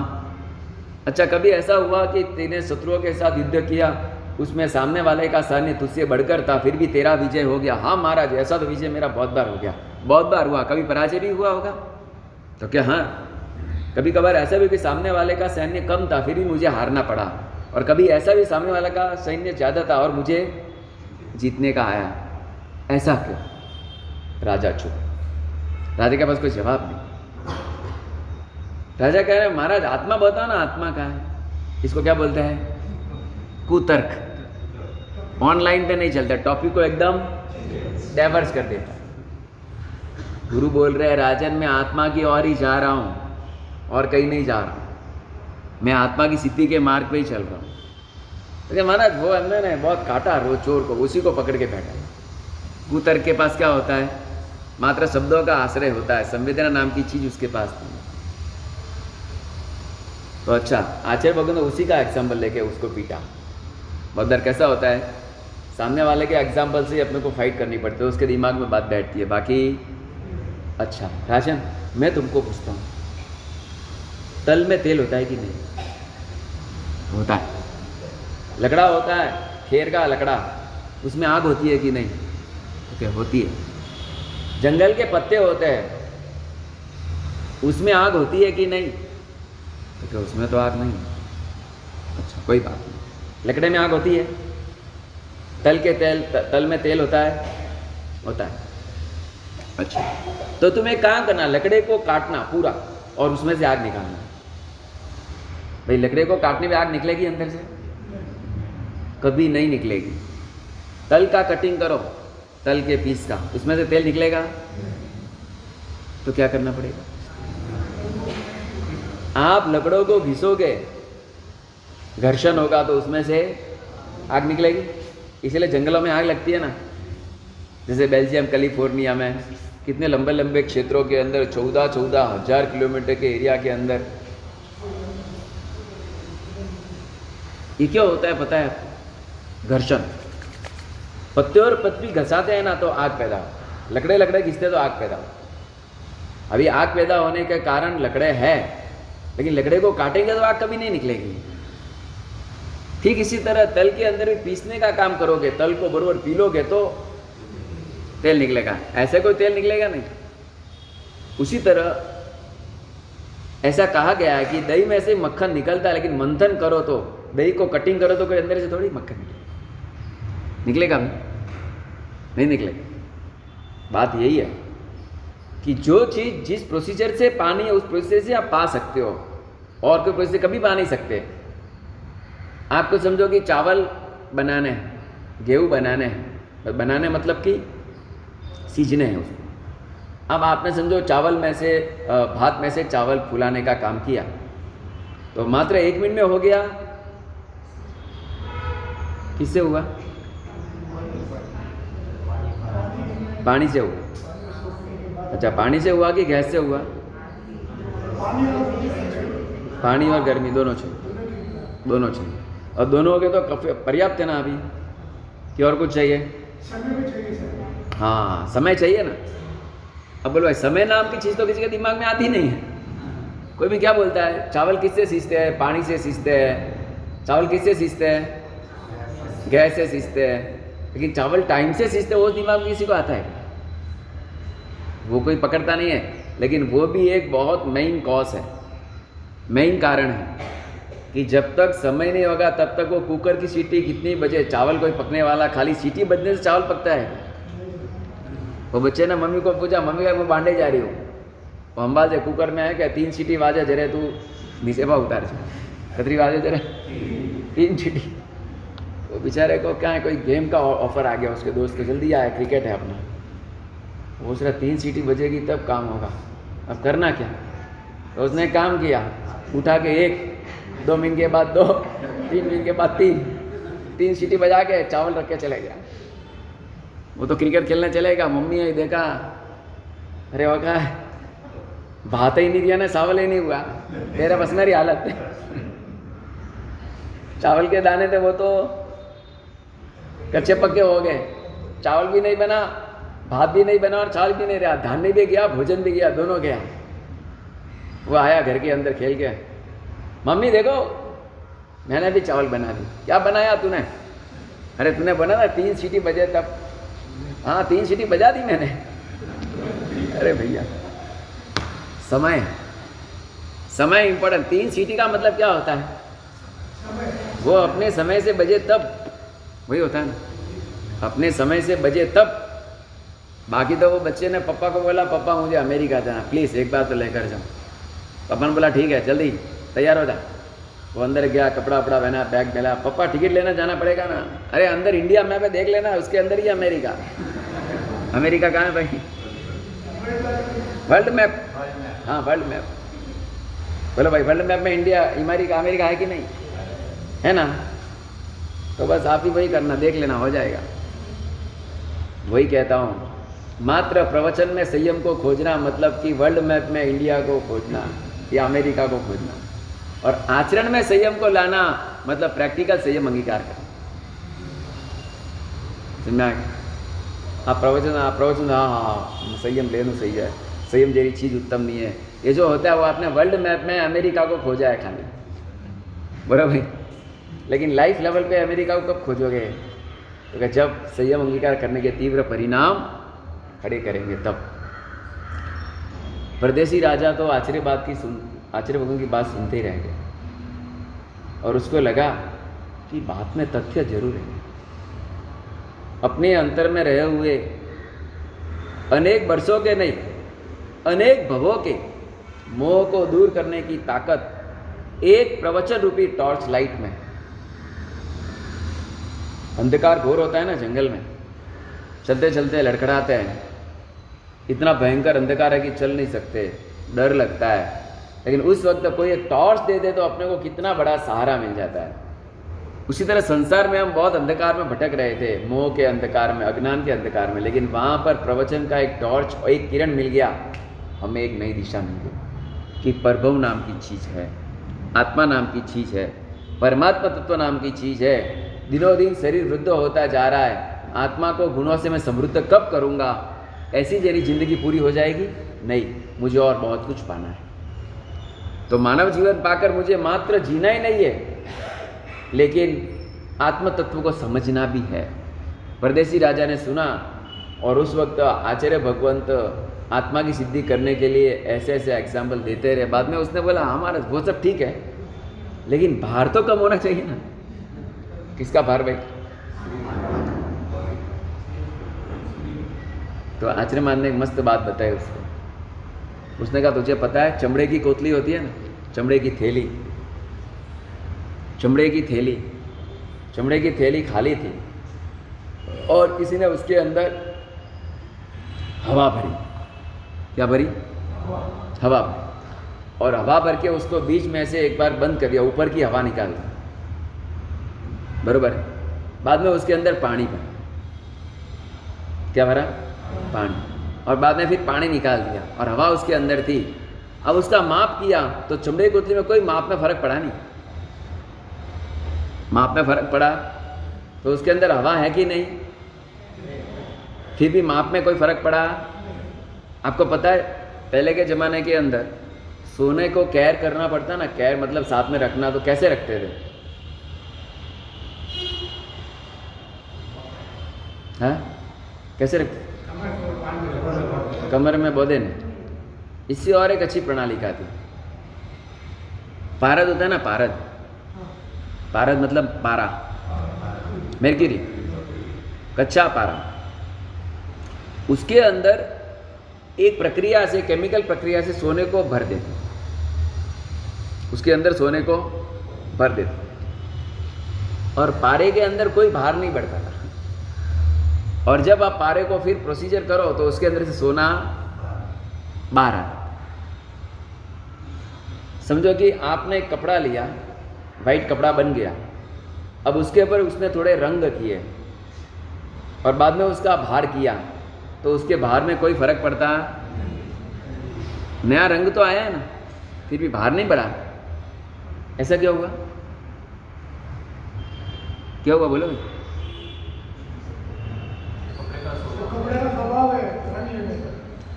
अच्छा, कभी ऐसा हुआ कि तेने शत्रुओं के साथ युद्ध किया, उसमें सामने वाले का सैन्य तुझसे बढ़कर था, फिर भी तेरा विजय हो गया? हाँ महाराज, ऐसा तो विजय मेरा बहुत बार हो गया, बहुत बार हुआ। कभी पराजय भी हुआ होगा? तो क्या हाँ? कभी कभार ऐसा भी कि सामने वाले का सैन्य कम था, फिर भी मुझे हारना पड़ा। और कभी ऐसा भी सामने वाले का सैन्य ज़्यादा था और मुझे जीतने का आया। ऐसा क्यों? राजा चुप। राजा के पास कोई जवाब नहीं। राजा कह रहे महाराज आत्मा बताओ ना, आत्मा का है। इसको क्या बोलते हैं? कुतर्क। ऑनलाइन पे नहीं चलता, टॉपिक को एकदम डाइवर्स कर देता है। गुरु बोल रहे हैं राजन मैं आत्मा की ओर ही जा रहा हूँ और कहीं नहीं जा रहा हूँ, मैं आत्मा की सिद्धि के मार्ग पे ही चल रहा हूँ। तो महाराज वो अंदर है बहुत काटा रो चोर को, उसी को पकड़ के बैठा है। कुतर्क के पास क्या होता है? मात्र शब्दों का आश्रय होता है, संवेदना नाम की चीज उसके पास नहीं। तो अच्छा, आचार्य भगवान ने उसी का एग्जाम्पल लेके उसको पीटा। बहुत बार कैसा होता है, सामने वाले के एग्जाम्पल से अपने को फाइट करनी पड़ती है, उसके दिमाग में बात बैठती है, बाकी अच्छा। राजन मैं तुमको पूछता हूँ, तल में तेल होता है कि नहीं? होता है। लकड़ा होता है, खेर का लकड़ा, उसमें आग होती है कि नहीं? ओके, होती है। जंगल के पत्ते होते हैं, उसमें आग होती है कि नहीं? तो क्या उसमें तो आग नहीं? अच्छा, कोई बात नहीं। लकड़े में आग होती है, तल में तेल होता है? होता है। अच्छा, तो तुम्हें काम करना, लकड़े को काटना पूरा और उसमें से आग निकालना। भाई लकड़े को काटने में आग निकलेगी अंदर से? कभी नहीं निकलेगी। तल का कटिंग करो, तल के पीस का, उसमें से तेल निकलेगा? तो क्या करना पड़ेगा? आप लकड़ों को घिसोगे, घर्षण होगा तो उसमें से आग निकलेगी। इसलिए जंगलों में आग लगती है ना, जैसे बेल्जियम कैलिफोर्निया में कितने लंबे लंबे क्षेत्रों के अंदर 14,000 किलोमीटर के एरिया के अंदर। ये क्या होता है पता है आपको? घर्षण। पत्ते और पत्ती घसाते हैं ना तो आग पैदा हो, लकड़े घिसते तो आग पैदा हो। अभी आग पैदा होने के कारण लकड़े है, लेकिन लकड़े को काटेंगे तो आग कभी नहीं निकलेगी। ठीक इसी तरह तल के अंदर भी पीसने का काम करोगे, तल को बरोबर पी लोगे तो तेल निकलेगा, ऐसे कोई तेल निकलेगा नहीं। उसी तरह ऐसा कहा गया है कि दही में से मक्खन निकलता है, लेकिन मंथन करो तो, दही को कटिंग करो तो कोई अंदर से थोड़ी मक्खन निकलेगा? नहीं निकलेगा। बात यही है कि जो चीज़ जिस प्रोसीजर से पानी है उस प्रोसीजर से आप पा सकते हो, और कोई प्रोसीजर कभी पा नहीं सकते। आपको समझो कि चावल बनाने हैं, गेहूँ बनाने हैं, बनाने मतलब कि सीजने हैं उसको। अब आपने समझो चावल में से भात में से चावल फुलाने का काम किया, तो मात्र 1 मिनट में हो गया। किससे हुआ? पानी से हुआ। अच्छा, पानी से हुआ कि गैस से हुआ? पानी और गर्मी दोनों चाहिए। और दोनों हो गए तो पर्याप्त है ना अभी, कि और कुछ चाहिए? हाँ, समय चाहिए ना। अब बोलो भाई समय नाम की चीज़ तो किसी के दिमाग में आती नहीं है। कोई भी क्या बोलता है, चावल किससे सींचते हैं? पानी से सींचते हैं। चावल किससे सींचते हैं? गैस से सींचते हैं। लेकिन चावल टाइम से सींचते हैं, वो दिमाग में किसी को आता है? वो कोई पकड़ता नहीं है। लेकिन वो भी एक बहुत मेन कॉज है, मेन कारण है कि जब तक समय नहीं होगा तब तक वो कुकर की सीटी कितनी बजे, चावल कोई पकने वाला, खाली सीटी बजने से चावल पकता है? वो बच्चे ने मम्मी को पूछा, मम्मी मैं बांधे जा रही हूँ, અંબાજ કુકર में है क्या 3 सीटी वाजे जरे तू नीचे पा उतार छे कतरी वाजे जरे 3 सीटी। वो बेचारे को क्या है कोई गेम का ऑफर आ गया उसके दोस्त को, जल्दी आया क्रिकेट है अपना, वो सिर्फ 3 सीटी बजेगी तब काम होगा, अब करना क्या। तो उसने काम किया, उठा के 1, 2 मिनट के बाद 2, 3 मिनट के बाद 3 सीटी बजा के चावल रख के चले गया। वो तो क्रिकेट खेलने चलेगा, मम्मी ने देखा, अरे वो क्या भात ही नहीं दिया ना, चावल ही नहीं हुआ, तेरे बस मेरी हालत चावल के दाने थे वो तो कच्चे पक्के हो गए, चावल भी नहीं बना, भात भी नहीं बना और चावल भी नहीं रहा, धान्य भी गया, भोजन भी गया, दोनों गया। वो आया घर के अंदर खेल के, मम्मी देखो मैंने भी चावल बना दी। क्या बनाया तूने? अरे तूने बना था 3 सीटी बजे तब। हाँ 3 सीटी बजा दी मैंने। अरे भैया समय, समय इंपॉर्टेंट। 3 सीटी का मतलब क्या होता है? वो अपने समय से बजे तब, वही होता है ना, अपने समय से बजे तब। बाकी तो वो बच्चे ने पापा को बोला, पापा मुझे अमेरिका जाना प्लीज़, एक बार तो लेकर जाओ। पापा ने बोला ठीक है जल्दी तैयार हो जा। वो अंदर गया, कपड़ा वपड़ा पहना, बैग मिला, पापा टिकट लेना जाना पड़ेगा ना। अरे अंदर इंडिया मैप है देख लेना, उसके अंदर ही अमेरिका। अमेरिका कहाँ है भाई? वर्ल्ड मैप, हाँ वर्ल्ड मैप। बोलो भाई वर्ल्ड मैप में इंडिया अमेरिका अमेरिका है कि नहीं है ना? तो बस आप ही वही करना, देख लेना, हो जाएगा। वही कहता हूँ, मात्र प्रवचन में संयम को खोजना मतलब कि वर्ल्ड मैप में इंडिया को खोजना या अमेरिका को खोजना, और आचरण में संयम को लाना मतलब प्रैक्टिकल संयम अंगीकार करना। समझा? आप प्रवचन हाँ संयम लेना सही है, संयम जैसी चीज़ उत्तम नहीं है, ये जो होता है वो आपने वर्ल्ड मैप में अमेरिका को खोजा है खाली, बराबर भाई। लेकिन लाइफ लेवल पे अमेरिका को कब खोजोगे? तो जब संयम अंगीकार करने के तीव्र परिणाम खड़े करेंगे तब। परदेसी राजा तो आचार्य भगवान की बात सुनते ही रह गए, और उसको लगा कि बात में तथ्य जरूर है। अपने अंतर में रहे हुए अनेक वर्षों के नहीं, अनेक भवों के मोह को दूर करने की ताकत एक प्रवचन रूपी टॉर्च लाइट में। अंधकार घोर होता है ना जंगल में, चलते चलते लड़खड़ाते हैं, इतना भयंकर अंधकार है कि चल नहीं सकते, डर लगता है। लेकिन उस वक्त कोई एक टॉर्च दे दे तो अपने को कितना बड़ा सहारा मिल जाता है। उसी तरह संसार में हम बहुत अंधकार में भटक रहे थे, मोह के अंधकार में, अज्ञान के अंधकार में, लेकिन वहाँ पर प्रवचन का एक टॉर्च और एक किरण मिल गया, हमें एक नई दिशा मिल गई कि प्रभव नाम की चीज़ है, आत्मा नाम की चीज़ है, परमात्मा तत्व नाम की चीज़ है। दिनों दिन शरीर वृद्ध होता जा रहा है, आत्मा को गुणों से मैं समृद्ध कब करूँगा? ऐसी मेरी जिंदगी पूरी हो जाएगी? नहीं, मुझे और बहुत कुछ पाना है। तो मानव जीवन पाकर मुझे मात्र जीना ही नहीं है, लेकिन आत्म तत्व को समझना भी है। परदेसी राजा ने सुना, और उस वक्त आचार्य भगवंत आत्मा की सिद्धि करने के लिए ऐसे ऐसे एग्जाम्पल देते रहे। बाद में उसने बोला हमारा वो सब ठीक है, लेकिन भार तो कम होना चाहिए ना। किसका भार भाई? तो आचर्यमान ने एक मस्त बात बताई उसको। उसने कहा तुझे पता है चमड़े की कोतली होती है ना, चमड़े की थैली, चमड़े की थैली, चमड़े की थैली खाली थी और किसी ने उसके अंदर हवा भरी। क्या भरी? हवा भरी। और हवा भर के उसको बीच में से एक बार बंद कर दिया, ऊपर की हवा निकाल दी, बरोबर है। बाद में उसके अंदर पानी भरा। क्या भरा? पानी। और बाद में फिर पानी निकाल दिया और हवा उसके अंदर थी। अब उसका माप किया तो चमड़े की कोतली में कोई माप में फर्क पड़ा नहीं। माप में फर्क पड़ा तो उसके अंदर हवा है कि नहीं? फिर भी माप में कोई फर्क पड़ा? आपको पता है पहले के ज़माने के अंदर सोने को कैर करना पड़ता ना, कैर मतलब साथ में रखना, तो कैसे रखते थे? हाँ कैसे रखते? कमर में बोधे ने। इससे और एक अच्छी प्रणाली का थी, पारद होता है ना, पारद, पारद मतलब पारा, मेरक्यूरी, कच्चा पारा, उसके अंदर एक प्रक्रिया से, केमिकल प्रक्रिया से सोने को भर देते, उसके अंदर सोने को भर देते, और पारे के अंदर कोई भार नहीं बढ़ता था। और जब आप पारे को फिर प्रोसीजर करो तो उसके अंदर से सोना बाहर आता। समझो कि आपने एक कपड़ा लिया, वाइट कपड़ा बन गया, अब उसके ऊपर उसने थोड़े रंग किए और बाद में उसका भार किया, तो उसके भार में कोई फर्क पड़ता? नया रंग तो आया है ना, फिर भी भार नहीं बढ़ा। ऐसा क्या हुआ? क्या हुआ बोलो?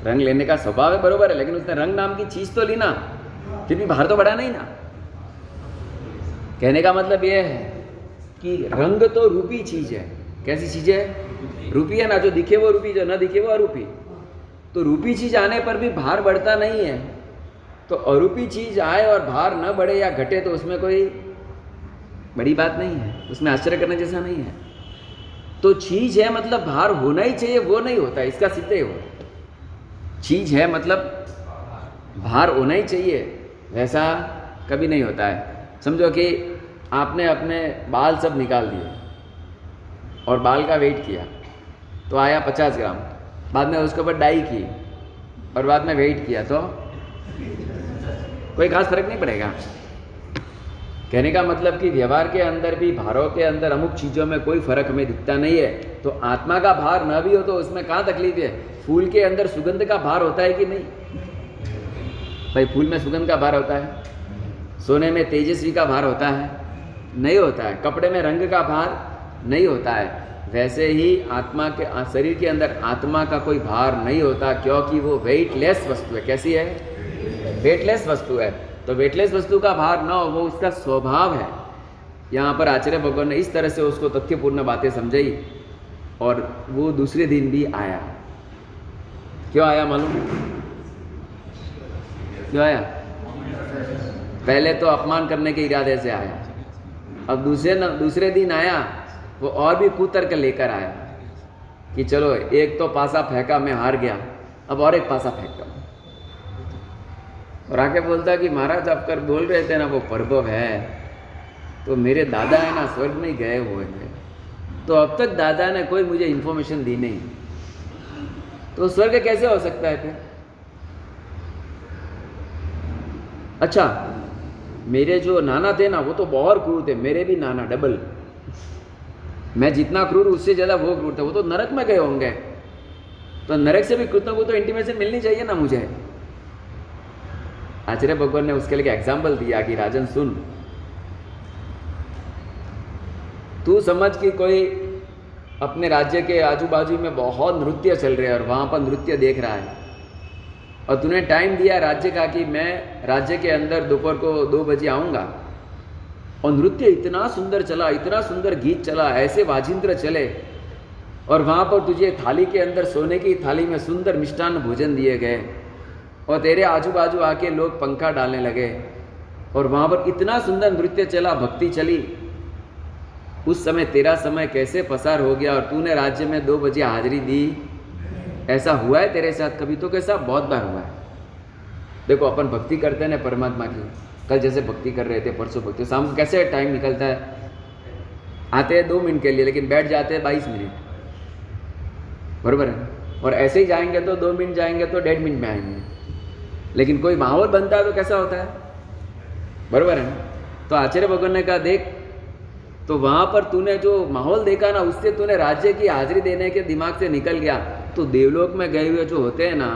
रंग लेने का स्वभाव है, बरोबर है, लेकिन उसने रंग नाम की चीज तो ली ना, फिर भी भार तो बढ़ा नहीं ना। कहने का मतलब यह है कि रंग तो रूपी चीज है। कैसी चीज है? रूपी है ना, जो दिखे वो रूपी, जो न दिखे वो अरूपी। तो रूपी चीज आने पर भी भार बढ़ता नहीं है, तो अरूपी चीज आए और भार न बढ़े या घटे तो उसमें कोई बड़ी बात नहीं है, उसमें आश्चर्य करने जैसा नहीं है। तो चीज है मतलब भार होना ही चाहिए, वो नहीं होता, इसका सिद्ध ही हो। चीज है मतलब भार होना ही चाहिए, वैसा कभी नहीं होता है। समझो कि आपने अपने बाल सब निकाल दिए और बाल का वेट किया तो आया 50 ग्राम, बाद में उसके ऊपर डाई की और बाद में वेट किया तो कोई खास फर्क नहीं पड़ेगा। कहने का मतलब कि व्यवहार के अंदर भी, भारों के अंदर अमुक चीज़ों में कोई फर्क हमें दिखता नहीं है। तो आत्मा का भार न भी हो तो उसमें कहाँ तकलीफ है? फूल के अंदर सुगंध का भार होता है कि नहीं? भाई फूल में सुगंध का भार होता है, सोने में तेजस्वी का भार होता है? नहीं होता है। कपड़े में रंग का भार नहीं होता है। वैसे ही आत्मा के, शरीर के अंदर आत्मा का कोई भार नहीं होता, क्योंकि वो वेटलेस वस्तु है। कैसी है? वेटलेस वस्तु है। तो वेटलेस वस्तु का भार ना हो, वो उसका स्वभाव है। यहाँ पर आचार्य भगवान ने इस तरह से उसको तथ्यपूर्ण बातें समझाई और वो दूसरे दिन भी आया। क्यों आया मालूम? क्यों आया? पहले तो अपमान करने के इरादे से आया, अब दूसरे दिन आया वो और भी कुतर्क लेकर आया कि चलो एक तो पासा फेंका, मैं हार गया, अब और एक पासा फेंकता हूँ। और आके बोलता कि महाराज आप कर बोल रहे थे ना वो प्रभव है, तो मेरे दादा है ना स्वर्ग में गए हुए थे, तो अब तक दादा ने कोई मुझे इन्फॉर्मेशन दी नहीं, तो स्वर्ग कैसे हो सकता है फिर? अच्छा, मेरे जो नाना थे ना वो तो बहुत क्रूर थे, मेरे भी नाना डबल, मैं जितना क्रूर उससे ज़्यादा वो क्रूर थे, वो तो नरक में गए होंगे, तो नरक से भी कृतज्ञ को तो इंटीमेशन मिलनी चाहिए ना मुझे। आचार्य भगवान ने उसके लिए एग्जाम्पल दिया कि राजन सुन, तू समझ कि कोई अपने राज्य के आजू बाजू में बहुत नृत्य चल रहे हैं और वहाँ पर नृत्य देख रहा है, और तूने टाइम दिया राज्य का कि मैं राज्य के अंदर दोपहर को 2 बजे आऊँगा, और नृत्य इतना सुंदर चला, इतना सुंदर गीत चला, ऐसे वाजिंत्र चले, और वहाँ पर तुझे थाली के अंदर, सोने की थाली में सुंदर मिष्टान्न भोजन दिए गए, और तेरे आजू बाजू आके लोग पंखा डालने लगे, और वहाँ पर इतना सुंदर नृत्य चला, भक्ति चली, उस समय तेरा समय कैसे पसार हो गया और तूने राज्य में 2 बजे हाजिरी दी? ऐसा हुआ है तेरे साथ कभी? तो कैसा? बहुत बार हुआ है। देखो अपन भक्ति करते हैं ना परमात्मा की, कल जैसे भक्ति कर रहे थे, परसों भक्ति, शाम को कैसे टाइम निकलता है, आते हैं 2 मिनट के लिए लेकिन बैठ जाते हैं 22 मिनट, बराबर है। और ऐसे ही जाएंगे तो 2 मिनट जाएंगे तो 1.5 मिनट में आएंगे, लेकिन कोई माहौल बनता है तो कैसा होता है, बराबर है। तो आचार्य भगवान ने कहा देख, तो वहाँ पर तूने जो माहौल देखा ना, उससे तूने राज्य की हाजिरी देने के दिमाग से निकल गया, तो देवलोक में गए हुए जो होते हैं ना,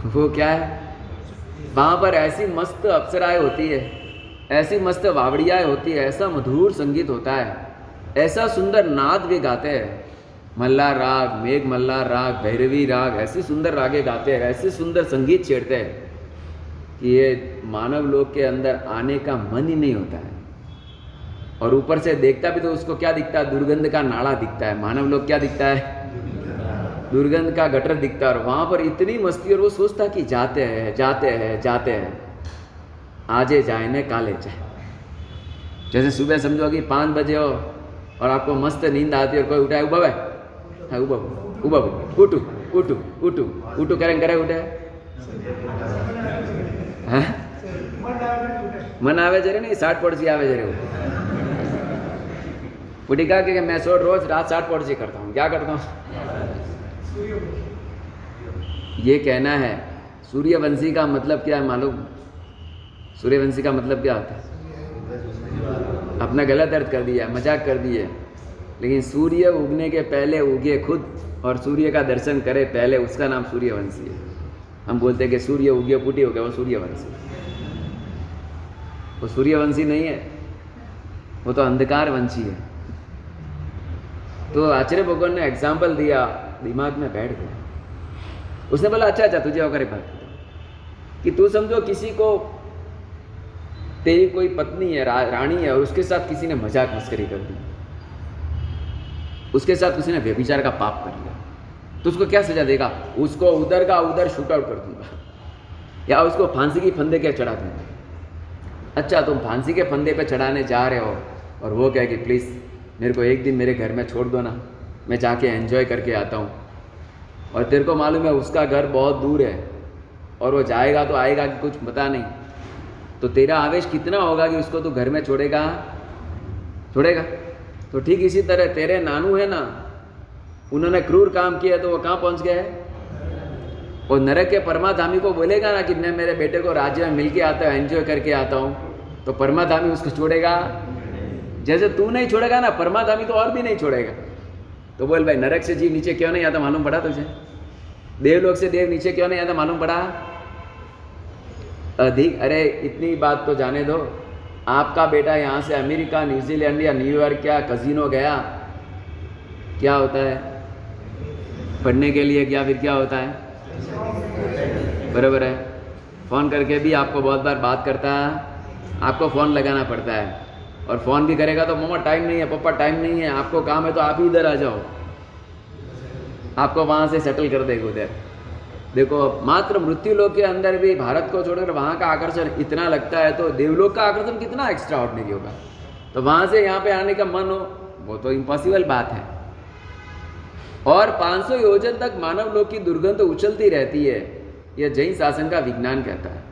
वो क्या है, वहाँ पर ऐसी मस्त अप्सराएं होती है, ऐसी मस्त वावड़ियाँ होती है, ऐसा मधुर संगीत होता है, ऐसा सुंदर नाद वे गाते हैं, मल्लार राग, मेघ मल्लार राग, भैरवी राग, ऐसे सुंदर रागे गाते हैं, ऐसे सुंदर संगीत छेड़ते हैं कि ये मानव लोक के अंदर आने का मन ही नहीं होता है। और ऊपर से देखता भी तो उसको क्या दिखता है? दुर्गंध का नाड़ा दिखता है। मानव लोग क्या दिखता है? दुर्गंध का गटर दिखता है। और वहाँ पर इतनी मस्ती, और वो सोचता कि जाते हैं जाते हैं जाते हैं, आजे जाए न काले जाए। जैसे सुबह समझो कि 5 बजे हो और आपको मस्त नींद आती है और कोई उठाए, उबा भाई, उबा उठू, उठू उठू उठू करें करे उठे हाँ? मन आवे जरे नहीं 60 पड़ोसी आवे जरे उठी कहा कि मैं रोज रात 60 पड़ोसी करता हूँ। क्या करता हूँ? ये कहना है। सूर्यवंशी का मतलब क्या है मालूम? सूर्यवंशी का मतलब क्या होता है? अपना गलत अर्थ कर दिया, मजाक कर दिए। लेकिन सूर्य उगने के पहले उगे खुद और सूर्य का दर्शन करे पहले, उसका नाम सूर्यवंशी है। हम बोलते हैं कि सूर्य उगे पुटी हो गया, वो सूर्यवंशी। वो सूर्यवंशी नहीं है, वो तो अंधकारवंशी है। तो आचार्य भगवान ने एग्जाम्पल दिया, दिमाग में बैठ गया। उसने बोला अच्छा अच्छा तुझे और बात कि तू समझो किसी को, तेरी कोई पत्नी है, रानी है, और उसके साथ किसी ने मजाक मस्करी कर दी, उसके साथ किसी ने व्यभिचार का पाप कर लिया, तो उसको क्या सजा देगा? उसको उधर का उधर शूट आउट कर दूंगा, या उसको फांसी की फंदे के चढ़ा दूंगा। अच्छा तुम फांसी के फंदे पे चढ़ाने जा रहे हो और वो कहे कि प्लीज़ मेरे को एक दिन मेरे घर में छोड़ दो ना, मैं जाके एंजॉय करके आता हूँ। और तेरे को मालूम है उसका घर बहुत दूर है और वो जाएगा तो आएगा कि कुछ पता नहीं, तो तेरा आवेश कितना होगा कि उसको तू घर में छोड़ेगा? तो ठीक इसी तरह तेरे नानू है ना, उन्होंने क्रूर काम किया तो वो कहाँ पहुँच गए? और नरक के परमाधामी को बोलेगा ना कि मैं मेरे बेटे को राज्य में मिल के आता हूँ, एंजॉय करके आता हूँ, तो परमाधामी उसको छोड़ेगा? जैसे तू नहीं छोड़ेगा ना, परमाधामी तो और भी नहीं छोड़ेगा। तो बोल भाई नरक से जीव नीचे क्यों नहीं आता मालूम पड़ा तुझे? देवलोक से देव नीचे क्यों नहीं आता मालूम पड़ा? अधिक, अरे इतनी बात तो जाने दो, आपका बेटा यहाँ से अमेरिका, न्यूजीलैंड या न्यूयॉर्क या कजिनो गया, क्या होता है? पढ़ने के लिए गया, फिर क्या होता है? बराबर है। फ़ोन करके भी आपको बहुत बार बात करता है, आपको फ़ोन लगाना पड़ता है, और फ़ोन भी करेगा तो मम्मा टाइम नहीं है, पापा टाइम नहीं है, आपको काम है तो आप ही इधर आ जाओ, आपको वहाँ से सेटल कर देगा उधर। देखो मात्र मृत्यु लोक के अंदर भी भारत को छोड़कर वहाँ का आकर्षण इतना लगता है, तो देवलोक का आकर्षण कितना एक्स्ट्रा ऑर्डिनरी होगा। तो वहाँ से यहाँ पे आने का मन हो, वो तो इम्पॉसिबल बात है। और 500 योजन तक मानव लोक की दुर्गंध तो उछलती रहती है, यह जैन शासन का विज्ञान कहता है।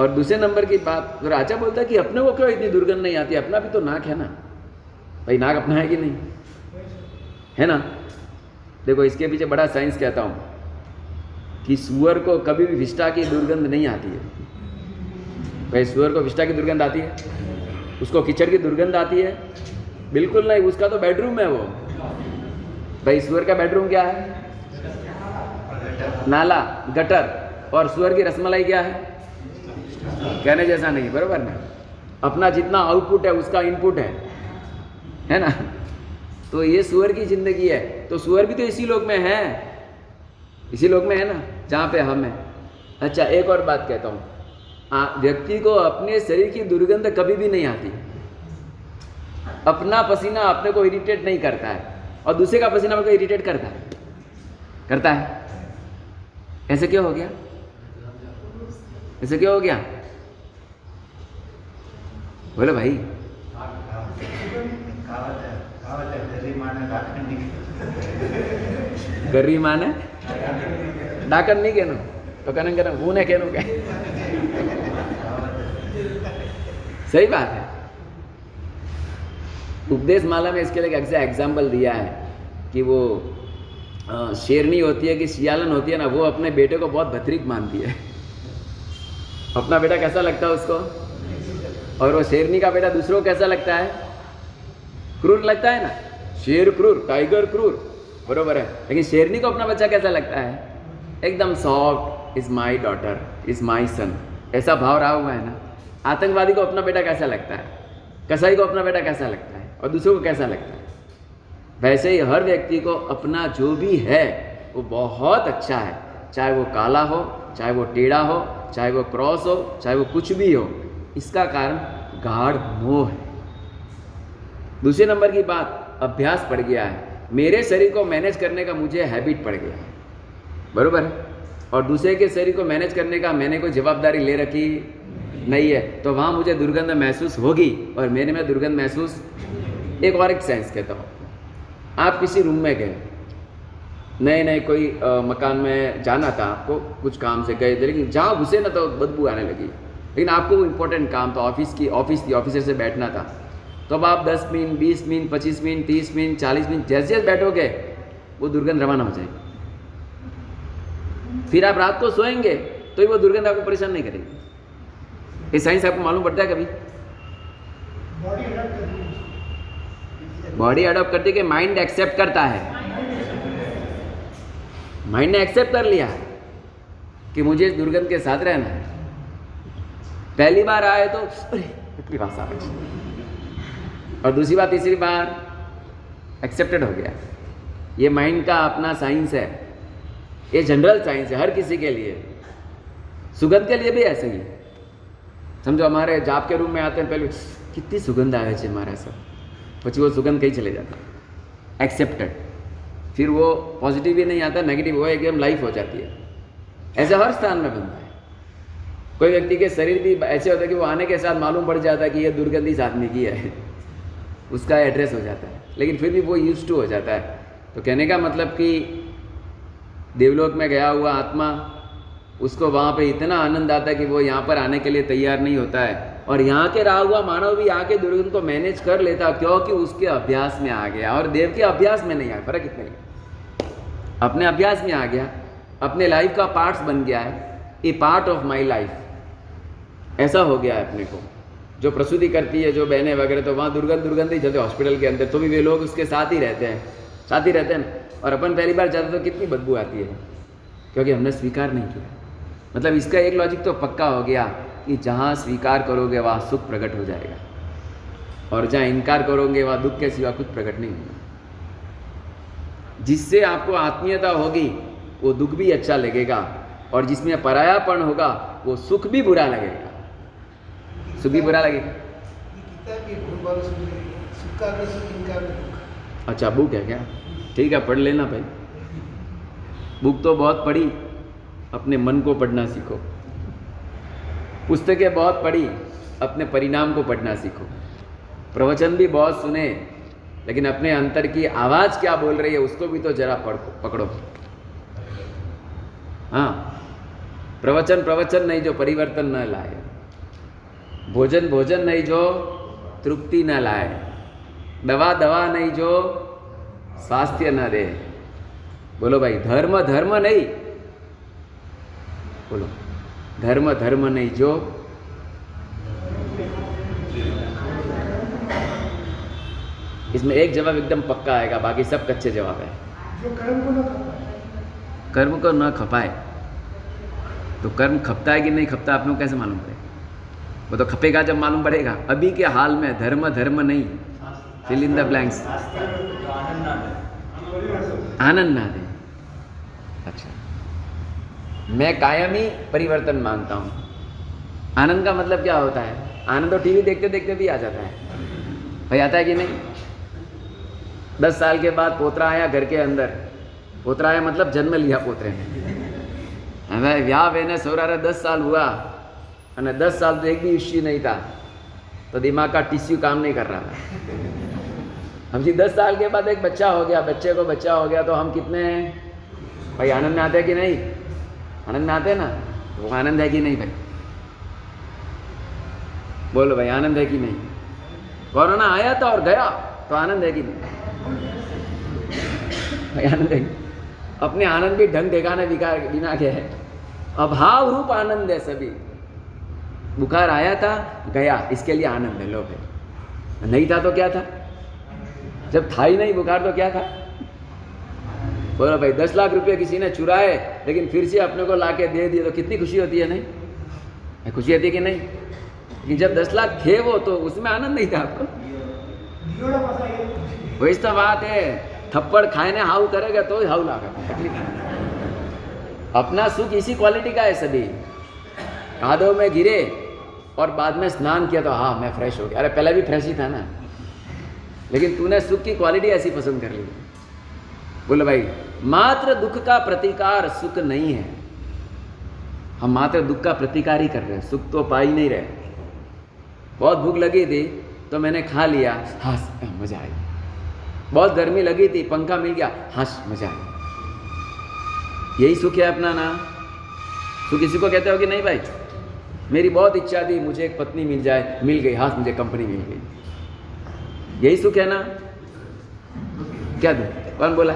और दूसरे नंबर की बात, तो राजा बोलता है कि अपने को क्यों इतनी दुर्गंध नहीं आती? अपना भी तो नाक है ना भाई, नाक अपना है कि नहीं है ना? देखो इसके पीछे बड़ा साइंस कहता हूँ कि सुअर को कभी भी विष्ठा की दुर्गंध नहीं आती है भाई। सुअर को विष्ठा की दुर्गंध आती है? उसको कीचड़ की दुर्गंध आती है? बिल्कुल नहीं, उसका तो बेडरूम है वो भाई। सुअर का बेडरूम क्या है? नाला, गटर। और सुअर की रसमलाई क्या है? कहने जैसा नहीं, बरोबर ना? अपना जितना आउटपुट है उसका इनपुट है ना? तो ये सुअर की जिंदगी है। तो सुअर भी तो इसी लोक में है, इसी लोक में है ना जहाँ पे हम हैं। अच्छा एक और बात कहता हूँ, व्यक्ति को अपने शरीर की दुर्गंध कभी भी नहीं आती। अपना पसीना अपने को इरिटेट नहीं करता है, और दूसरे का पसीना अपने को इरिटेट करता है। ऐसे क्यों हो गया? ऐसे क्यों हो गया? बोलो भाई। गरी माने डाकन नहीं कहनो तो कहना वो ने कहनो क्या? सही बात है। उपदेश माला में इसके लिए एक एग्जाम्पल दिया है कि वो शेरनी होती है कि सियालन होती है ना, वो अपने बेटे को बहुत भद्रिक मानती है। अपना बेटा कैसा लगता है उसको, और वो शेरनी का बेटा दूसरों को कैसा लगता है? क्रूर लगता है ना। शेर क्रूर, टाइगर क्रूर, बरोबर है। लेकिन शेरनी को अपना बच्चा कैसा लगता है? एकदम soft, is my daughter, is my son, ऐसा भाव रहा हुआ है ना। आतंकवादी को अपना बेटा कैसा लगता है? कसाई को अपना बेटा कैसा लगता है? और दूसरों को कैसा लगता है? वैसे ही हर व्यक्ति को अपना जो भी है वो बहुत अच्छा है, चाहे वो काला हो, चाहे वो टेढ़ा हो, चाहे वो क्रॉस हो, चाहे वो कुछ भी हो। इसका कारण गाढ़ मोह है। दूसरे नंबर की बात, अभ्यास पड़ गया है। मेरे शरीर को मैनेज करने का मुझे हैबिट पड़ गया है, बरोबर है। और दूसरे के शरीर को मैनेज करने का मैंने कोई जवाबदारी ले रखी नहीं है, तो वहाँ मुझे दुर्गंध महसूस होगी और मेरे में दुर्गंध महसूस। एक और एक सेंस कहता हूँ, आप किसी रूम में गए, नए कोई मकान में जाना था आपको, कुछ काम से गए थे, लेकिन जहाँ घुसे ना तो बदबू आने लगी। लेकिन आपको वो इम्पोर्टेंट काम था, ऑफिस थी, ऑफिसर से बैठना था, तो अब आप 10 minute 20 minute 25 minute 30 minute 40 minute जैसे बैठोगे वो दुर्गंध रवाना हो जाएगी। फिर आप रात को सोएंगे तो वो दुर्गंध आपको परेशान नहीं करेगी। ये साइंस आपको मालूम पड़ता है कभी? बॉडी अडॉप्ट करती है कि माइंड एक्सेप्ट करता है। माइंड ने एक्सेप्ट कर लिया कि मुझे इस दुर्गंध के साथ रहना है। पहली बार आए तो अरे इतनी बात आ गई, और दूसरी बार तीसरी बार एक्सेप्टेड हो गया। ये माइंड का अपना साइंस है, ये जनरल साइंस है हर किसी के लिए। सुगंध के लिए भी ऐसे ही समझो, हमारे जाप के रूम में आते हैं, पहले कितनी सुगंध आवे छे हमारा सब, પછી वो सुगंध कहीं चले जाता है, एक्सेप्टेड। फिर वो पॉजिटिव भी नहीं आता, नेगेटिव, वो एकदम लाइफ हो जाती है। ऐसे हर स्थान में बनता है। कोई व्यक्ति के शरीर भी ऐसे होता है कि वो आने के साथ मालूम पड़ जाता है कि ये दुर्गंध इस आदमी की है, उसका एड्रेस हो जाता है, लेकिन फिर भी वो यूज्ड टू हो जाता है। तो कहने का मतलब कि देवलोक में गया हुआ आत्मा, उसको वहाँ पे इतना आनंद आता है कि वो यहाँ पर आने के लिए तैयार नहीं होता है, और यहाँ के रहा हुआ मानव भी आके दुर्गंध को मैनेज कर लेता, क्योंकि उसके अभ्यास में आ गया। और देव के अभ्यास में नहीं आया, फर्क इतना ही, अपने अभ्यास में आ गया, अपने लाइफ का पार्ट्स बन गया है। ए पार्ट ऑफ माई लाइफ ऐसा हो गया है अपने को। जो प्रसूति करती है जो बहनें वगैरह, तो वहाँ दुर्गंध ही चलते हॉस्पिटल के अंदर, तो भी वे लोग उसके साथ ही रहते हैं, और अपन पहली बार जाते तो कितनी बदबू आती है, क्योंकि हमने स्वीकार नहीं किया। मतलब इसका एक लॉजिक तो पक्का हो गया कि जहाँ स्वीकार करोगे वहाँ सुख प्रकट हो जाएगा, और जहाँ इनकार करोगे वहाँ दुख के सिवा कुछ प्रकट नहीं होगा। जिससे आपको आत्मीयता होगी वो दुख भी अच्छा लगेगा, और जिसमें परायापन होगा वो सुख भी बुरा लगेगा, सुख भी बुरा लगेगा। अच्छा बुक है क्या? ठीक है, पढ़ लेना भाई, बुक तो बहुत पढ़ी, अपने मन को पढ़ना सीखो। पुस्तकें बहुत पढ़ी, अपने परिणाम को पढ़ना सीखो। प्रवचन भी बहुत सुने, लेकिन अपने अंतर की आवाज़ क्या बोल रही है उसको भी तो जरा पकड़ो। हाँ, प्रवचन नहीं जो परिवर्तन न लाए, भोजन नहीं जो तृप्ति न लाए, दवा नहीं जो स्वास्थ्य न दे। बोलो भाई, धर्म नहीं, बोलो धर्म नहीं जो इसमें एक जवाब एकदम पक्का आएगा, बाकी सब कच्चे जवाब है। जो कर्म को न खपाए, तो कर्म खपता है कि नहीं खपता आप लोग कैसे मालूम पड़ेगा? वो तो खपेगा जब मालूम पड़ेगा। अभी के हाल में धर्म नहीं, फिल इन द ब्लैंक्स, आनंद ना दे। अच्छा, मैं कायमी परिवर्तन मानता हूँ। आनंद का मतलब क्या होता है? आनंद तो टीवी देखते देखते भी आ जाता है भाई, आता है कि नहीं? 10 साल के बाद पोतरा आया घर के अंदर, पोतरा आया मतलब जन्म लिया पोतरे ने। हमें व्याह वेने सोरा 10 साल हुआ, और 10 साल तो एक भी इश्यू नहीं था, तो दिमाग का टिश्यू काम नहीं कर रहा था। हम जी 10 साल के बाद एक बच्चा हो गया, बच्चे को बच्चा हो गया, तो हम कितने भाई आनंद में आते हैं कि नहीं? आनंद में आते हैं ना? वो आनंद है कि नहीं भाई? बोलो भाई, आनंद है कि नहीं? कोरोना आया था और गया, तो आनंद है कि नहीं भाई? आनंद है। अपने आनंद भी ढंग ठिकाने बिना के है, अभाव रूप आनंद है सभी। बुखार आया था गया, इसके लिए आनंद है, लो भाई। नहीं था तो क्या था? जब था ही नहीं बुखार तो क्या था? बोलो भाई, 10 लाख रुपए किसी ने चुराए लेकिन फिर से अपने को लाके दे दिए, तो कितनी खुशी होती है? नहीं खुशी होती है कि नहीं? लेकिन जब 10 लाख थे वो, तो उसमें आनंद नहीं था आपको। वही तो बात है, थप्पड़ खाने हाउ करेगा तो हाउ लागा तकलीफ। अपना सुख इसी क्वालिटी का है सभी। कादव में गिरे और बाद में स्नान किया तो हाँ मैं फ्रेश हो गया। अरे पहले भी फ्रेश ही था ना, लेकिन तूने सुख की क्वालिटी ऐसी पसंद कर ली। बोलो भाई, मात्र दुख का प्रतिकार सुख नहीं है। हम मात्र दुख का प्रतिकार ही कर रहे हैं, सुख तो पा ही नहीं रहे। बहुत भूख लगी थी तो मैंने खा लिया, हाँ मजा आई। बहुत गर्मी लगी थी, पंखा मिल गया, हाँ मजा आई। यही सुख है अपना ना? सुख किसी को कहते हो कि नहीं भाई, मेरी बहुत इच्छा थी मुझे एक पत्नी मिल जाए, मिल गई, हाँ मुझे कंपनी मिल गई, यही सुख है ना? क्या दो? कौन बोला?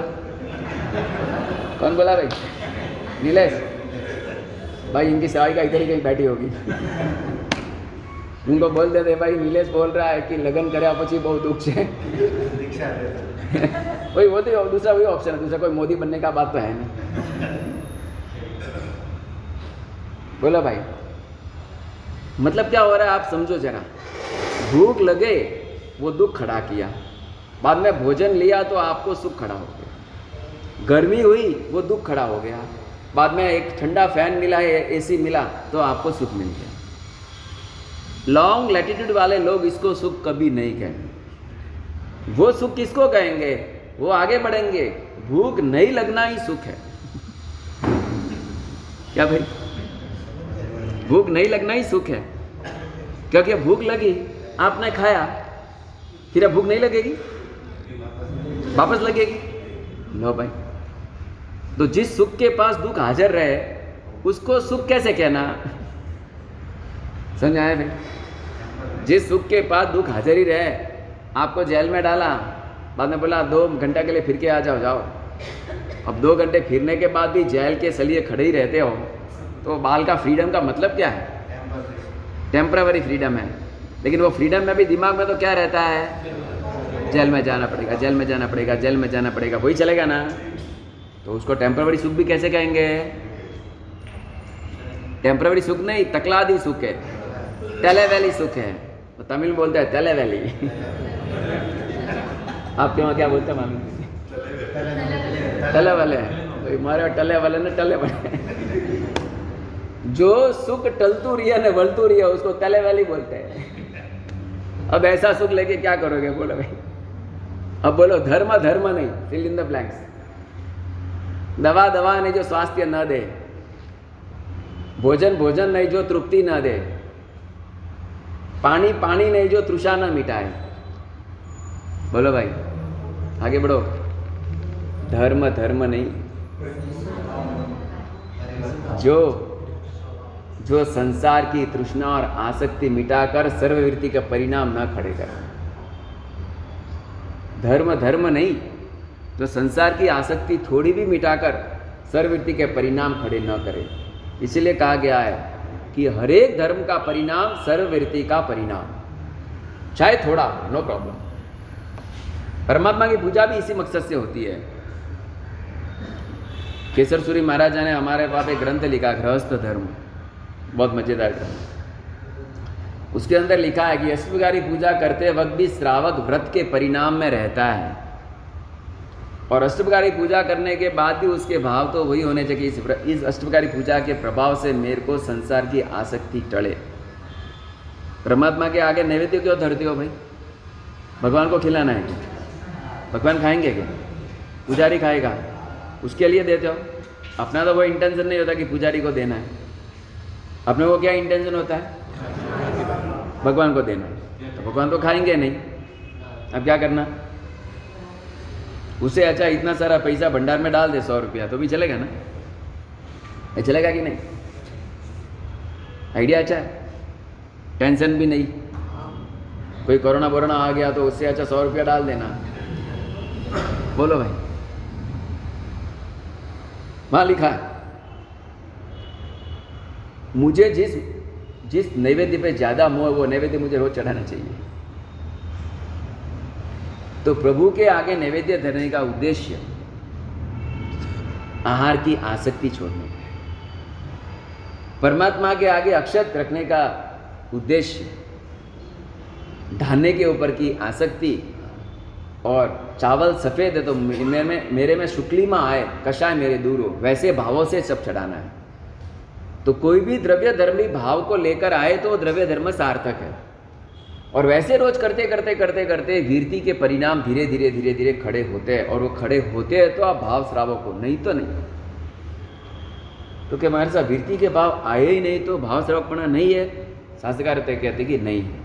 कौन बोला भाई? नीलेश भाई, इनकी सवाई का इधर ही कहीं बैठी होगी। उनको बोल देते भाई नीलेश बोल रहा है कि लगन करे પછી बहुत दुख છે। वही वो तो दूसरा वही ऑप्शन है, दूसरा कोई मोदी बनने का बात तो है नहीं। बोलो भाई, मतलब क्या हो रहा है आप समझो जरा। भूख लगे वो दुख खड़ा किया, बाद में भोजन लिया तो आपको सुख खड़ा हो गया। गर्मी हुई वो दुख खड़ा हो गया, बाद में एक ठंडा फैन मिला है, एसी मिला तो आपको सुख मिल गया। लॉन्ग लैटिट्यूड वाले लोग इसको सुख कभी नहीं कहेंगे। वो सुख किसको कहेंगे? वो आगे बढ़ेंगे। भूख नहीं लगना ही सुख है। क्या भाई? भूख नहीं लगना ही सुख है, क्योंकि भूख लगी, आपने खाया, फिर अब भूख नहीं लगेगी, वापस लगेगी। लो भाई, तो जिस सुख के पास दुख हाजिर रहे उसको सुख कैसे कहना? समझ आया भाई? जिस सुख के पास दुख हाजिर ही रहे, आपको जेल में डाला, बाद में बोला 2 घंटे के लिए फिर के आ जाओ, जाओ। अब 2 घंटे फिरने के बाद भी जेल के सलिए खड़े ही रहते हो, तो बाल का फ्रीडम का मतलब क्या है? टेम्पररी फ्रीडम है। लेकिन वो फ्रीडम में भी दिमाग में तो क्या रहता है? जेल में जाना पड़ेगा, जेल में जाना पड़ेगा, जेल में जाना पड़ेगा, वही चलेगा ना? तो उसको टेम्पररी सुख भी कैसे कहेंगे? टेम्पररी सुख नहीं, तकलादी सुख है, टेलेवैली सुख है। तो तमिल बोलते हैं टेलेवैली। आपके वहाँ क्या बोलते हैं मामी? टले वाले हैं। तो हमारे टले वाले ने टले वाले। जो सुख टलतू रही है न वलतू रही है उसको तले वाली बोलते हैं। अब ऐसा सुख लेके क्या करोगे? बोलो भाई। अब बोलो धर्म धर्म नहीं, फिल इन द ब्लैंक्स। दवा दवा नहीं जो स्वास्थ्य न दे, भोजन भोजन नहीं जो तृप्ति न दे, पानी पानी नहीं जो तृषा न मिटाए। बोलो भाई, आगे बढ़ो। धर्म धर्म नहीं, जो संसार की तृष्णा और आसक्ति मिटाकर सर्ववृत्ति का परिणाम न खड़े कर। धर्म धर्म नहीं, जो संसार की आसक्ति थोड़ी भी मिटाकर सर्ववृत्ति के परिणाम खड़े न करे। इसलिए कहा गया है कि हर एक धर्म का परिणाम सर्ववृत्ति का परिणाम, चाहे थोड़ा, नो प्रॉब्लम। परमात्मा की पूजा भी इसी मकसद से होती है। केसर सूरी महाराज ने हमारे पास एक ग्रंथ लिखा, गृहस्थ धर्म, बहुत मजेदार ग्रंथ। उसके अंदर लिखा है कि अष्टप्रकारी पूजा करते वक्त भी श्रावक व्रत के परिणाम में रहता है, और अष्टप्रकारी पूजा करने के बाद भी उसके भाव तो वही होने चाहिए। इस अष्टप्रकारी पूजा के प्रभाव से मेरे को संसार की आसक्ति टले। परमात्मा के आगे नैवेद्य क्यों धरते हो भाई? भगवान को खिलाना है, भगवान खाएंगे क्या? पुजारी खाएगा, उसके लिए देते हो। अपना तो वो इंटेंशन नहीं होता कि पुजारी को देना है, अपने को क्या इंटेंशन होता है? भगवान को देना है। तो भगवान तो खाएंगे नहीं, अब क्या करना? उससे अच्छा इतना सारा पैसा भंडार में डाल दे, 100 रुपया, तो भी चलेगा ना? ये चलेगा कि नहीं? आइडिया अच्छा है, टेंशन भी नहीं। कोई कोरोना वोरोना आ गया तो उससे अच्छा 100 रुपया डाल देना। बोलो भाई, वहाँ लिखा है मुझे जिस नैवेद्य पे ज़्यादा मोह, वो नैवेद्य मुझे रोज चढ़ाना चाहिए। तो प्रभु के आगे नैवेद्य धरने का उद्देश्य आहार की आसक्ति छोड़ने का है। परमात्मा के आगे अक्षत रखने का उद्देश्य धान्य के ऊपर की आसक्ति, और चावल सफ़ेद है तो मेरे में शुक्लिमा आए, कषाय मेरे दूर हो, वैसे भावों से सब चढ़ाना है। तो कोई भी द्रव्य धर्मी भाव को लेकर आए तो द्रव्य धर्म सार्थक है। और वैसे रोज करते करते करते करते वीरती के परिणाम धीरे धीरे धीरे धीरे खड़े होते हैं, और वो खड़े होते हैं तो आप भाव श्रावक हो, नहीं तो नहीं। तो क्या हमारे साथ वीरती के भाव आए ही नहीं तो भाव श्रावकपना नहीं है? शास्त्रकार कहते कि नहीं है।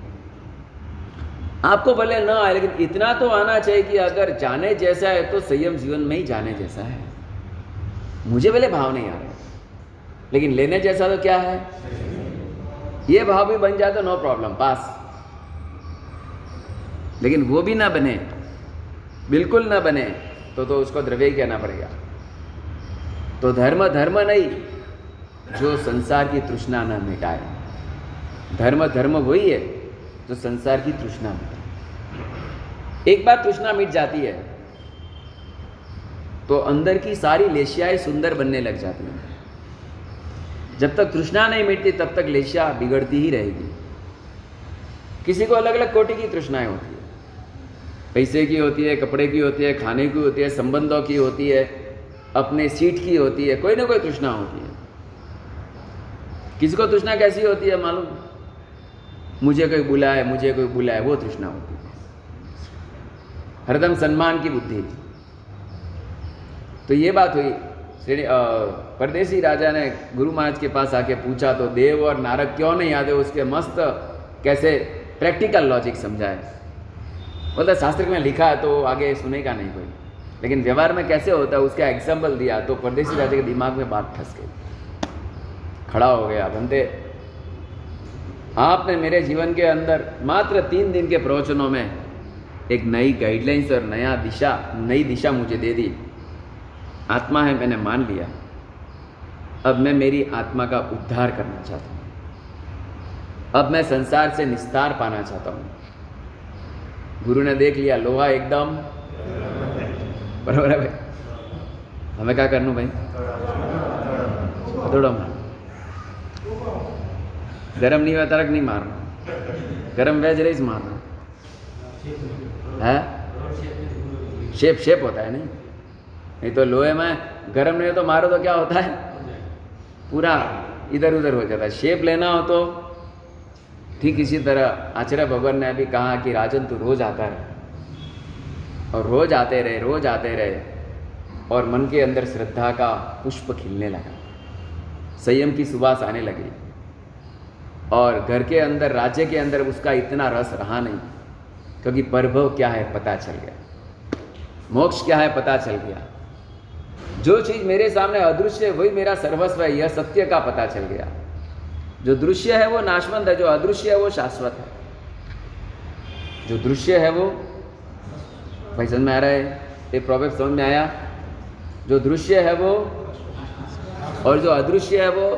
आपको भले न आए, लेकिन इतना तो आना चाहिए कि अगर जाने जैसा है तो संयम जीवन में ही जाने जैसा है। मुझे पहले भाव नहीं आ रहा, लेकिन लेने जैसा तो क्या है, ये भाव भी बन जाए तो नो प्रॉब्लम, पास। लेकिन वो भी ना बने, बिल्कुल ना बने, तो उसको द्रव्य ही कहना पड़ेगा। तो धर्म धर्म नहीं जो संसार की तृष्णा न मिटाए। धर्म धर्म वही है जो संसार की तृष्णा मिटाए। एक बार तृष्णा मिट जाती है तो अंदर की सारी लेशियाएं सुंदर बनने लग जाती हैं। जब तक तृष्णा नहीं मिटती तब तक लेशिया बिगड़ती ही रहेगी। किसी को अलग अलग कोटि की तृष्णाएं होती है, पैसे की होती है, कपड़े की होती है, खाने की होती है, संबंधों की होती है, अपने सीट की होती है, कोई ना कोई तृष्णा होती है। किसी को तृष्णा कैसी होती है मालूम, मुझे कोई बुलाए, मुझे कोई बुलाए, वो तृष्णा होती है, हरदम सम्मान की बुद्धि। तो ये बात हुई। परदेसी राजा ने गुरु महाराज के पास आके पूछा तो देव और नारद क्यों नहीं आते, उसके मस्त कैसे प्रैक्टिकल लॉजिक समझाए। बोलता शास्त्र में लिखा है तो आगे सुनेगा नहीं कोई, लेकिन व्यवहार में कैसे होता है उसका एग्जाम्पल दिया तो परदेसी राजा के दिमाग में बात फंस गई, खड़ा हो गया। बनते आपने मेरे जीवन के अंदर मात्र 3 दिन के प्रवचनों में एक नई गाइडलाइंस और नई दिशा मुझे दे दी। आत्मा है, मैंने मान लिया, अब मैं मेरी आत्मा का उद्धार करना चाहता हूँ, अब मैं संसार से निस्तार पाना चाहता हूँ। गुरु ने देख लिया लोहा एकदम बराबर है भाई, हमें क्या करना भाई, थोड़ा मार, गरम नहीं हुआ तरक नहीं मारना, गरम वेज राइस मारना है, शेप होता है नहीं तो लोहे में गरम नहीं हो तो मारो तो क्या होता है, पूरा इधर उधर हो जाता है। शेप लेना हो तो ठीक इसी तरह आचार्य भगवान ने अभी कहा कि राजन तू रोज आता रहे, और रोज आते रहे और मन के अंदर श्रद्धा का पुष्प खिलने लगा, संयम की सुवास आने लगी, और घर के अंदर राज्य के अंदर उसका इतना रस रहा नहीं, क्योंकि परभव क्या है पता चल गया, मोक्ष क्या है पता चल गया। जो चीज़ मेरे सामने अदृश्य है वही मेरा सर्वस्व है, यह सत्य का पता चल गया। जो दृश्य है वो नाशवंत है, जो अदृश्य है वो शाश्वत है। जो दृश्य है वो, भाई समझ में आ रहा है, ये प्रॉब्लम समझ में आया? जो दृश्य है वो और जो अदृश्य है वो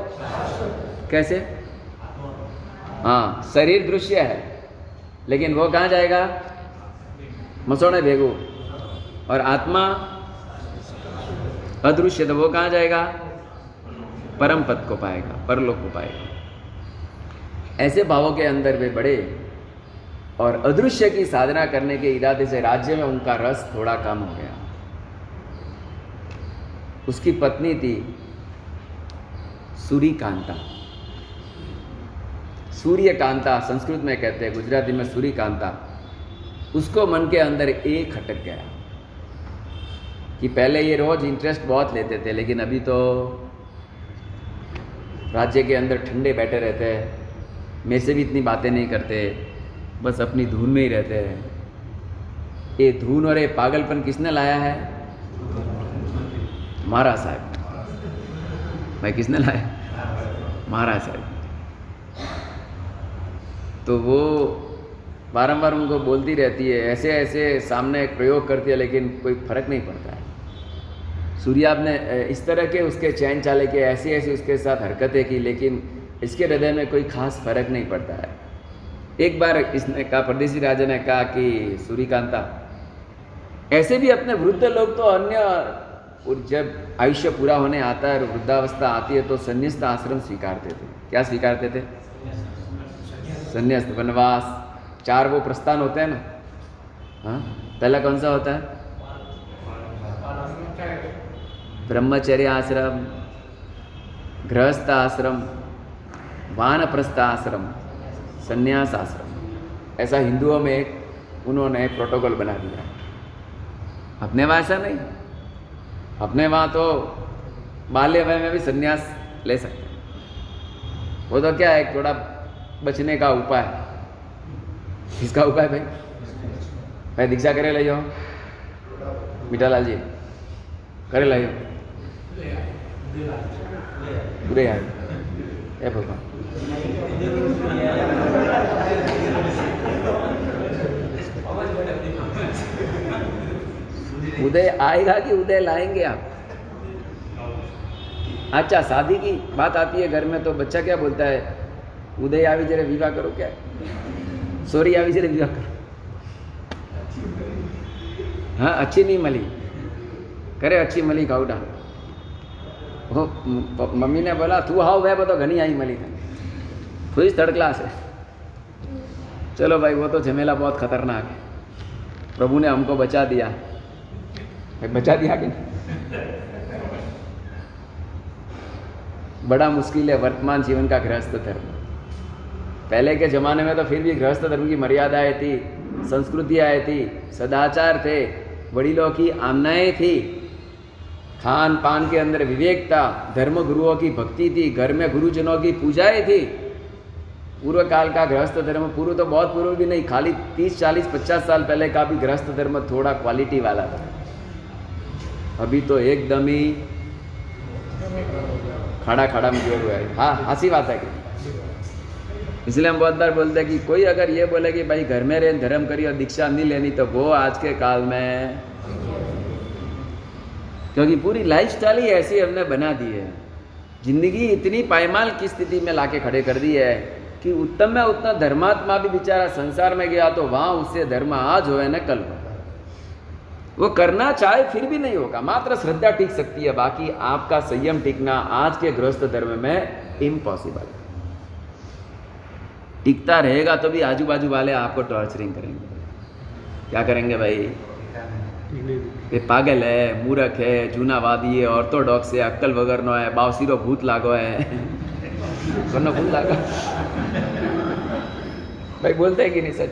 कैसे? हाँ, शरीर दृश्य है लेकिन वो कहाँ जाएगा? मसोड़े भेगू। और आत्मा अदृश्य, तो वो कहाँ जाएगा? परम पद को पाएगा, परलोक को पाएगा। ऐसे भावों के अंदर वे बढ़े और अदृश्य की साधना करने के इरादे से राज्य में उनका रस थोड़ा कम हो गया। उसकी पत्नी थी सूर्यकांता। सूर्यकांता संस्कृत में कहते हैं, गुजराती में सूर्यकांता। उसको मन के अंदर एक खटक गया कि पहले ये रोज इंटरेस्ट बहुत लेते थे, लेकिन अभी तो राज्य के अंदर ठंडे बैठे रहते हैं, मेरे से भी इतनी बातें नहीं करते, बस अपनी धुन में ही रहते हैं। ये धुन और ये पागलपन किसने लाया है? महाराज साहब। भाई किसने लाया? महाराज साहब। तो वो बारंबार उनको बोलती रहती है, ऐसे ऐसे सामने एक प्रयोग करती है, लेकिन कोई फर्क नहीं पड़ता है। सूर्याब ने इस तरह के उसके चैन चाले के ऐसी ऐसी उसके साथ हरकतें की, लेकिन इसके हृदय में कोई खास फर्क नहीं पड़ता है। एक बार इसने कहा, परदेसी राजा ने कहा कि सूर्यकांता, ऐसे भी अपने वृद्ध लोग तो अन्य, और जब आयुष्य पूरा होने आता है और वृद्धावस्था आती है तो संन्यास्त आश्रम स्वीकारते थे। क्या स्वीकारते थे? संन्यास्त, वनवास। 4 वो प्रस्थान होते हैं ना। हाँ, पहला कौन सा होता है? ब्रह्मचर्य आश्रम, गृहस्थ आश्रम, वानप्रस्थ आश्रम, संन्यास आश्रम। ऐसा हिंदुओं में एक उन्होंने प्रोटोकॉल बना दिया। अपने वहाँ ऐसा नहीं, अपने वहाँ तो बाल्य वय में भी संन्यास ले सकते हैं। वो तो क्या है, थोड़ा बचने का उपाय। किसका उपाय भाई? भाई दीक्षा करे ले जाओ, मीठालाल जी करे ले जाओ। उदय आए ए भगवान उदय आएगा कि उदय लाएंगे आप? अच्छा, शादी की बात आती है घर में तो बच्चा क्या बोलता है? उदय आवी जरे विवाह करो, क्या सॉरी आवी जरे विवाह करो। हाँ, अच्छी नहीं मली, करे अच्छी मली गाउडा। वो मम्मी ने बोला तू हाउ वह तो घनी आई मली था, थोड़ी थर्ड क्लास है। चलो भाई, वो तो झमेला बहुत खतरनाक है। प्रभु ने हमको बचा दिया, बचा दिया कि नहीं? बड़ा मुश्किल है वर्तमान जीवन का गृहस्थ धर्म। पहले के ज़माने में तो फिर भी गृहस्थ धर्म की मर्यादाएं थी, संस्कृतियाँ थी, सदाचार थे, वडीलों की आमनाएं थी, खान पान के अंदर विवेक था, धर्म गुरुओं की भक्ति थी, घर में गुरुजनों की पूजाएं थी। पूर्व काल का गृहस्थ धर्म, पूर्व तो बहुत पूर्व भी नहीं, खाली 30, 40, 50 साल पहले का भी गृहस्थ धर्म थोड़ा क्वालिटी वाला था। अभी तो एकदम ही खड़ा खड़ा में जोड़ हुआ है। हाँ, हंसी बात है कि इसलिए हम बहुत बार बोलते हैं कि कोई अगर ये बोले कि भाई घर में रह धर्म करी और दीक्षा नहीं लेनी, तो वो आज के काल में, क्योंकि पूरी लाइफस्टाइल ही ऐसी हमने बना दी है, जिंदगी इतनी पायमाल की स्थिति में लाके खड़े कर दी है कि उत्तम में उतना धर्मात्मा भी बेचारा संसार में गया तो वहाँ उससे धर्म आज हो न कल हो। वो करना चाहे फिर भी नहीं होगा, मात्र श्रद्धा टिक सकती है, बाकी आपका संयम टिकना आज के गृहस्थ धर्म में इम्पॉसिबल है। टिकता रहेगा तो भी आजू बाजू वाले आपको टॉर्चरिंग करेंगे। क्या करेंगे भाई? ये पागल है, मूर्ख है, जूनावादी है, ऑर्थोडॉक्स है, अक्कल वगर नो है, बावसीरो भूत लागो है, कोनो भूत लागो भाई, बोलते हैं कि नहीं सच?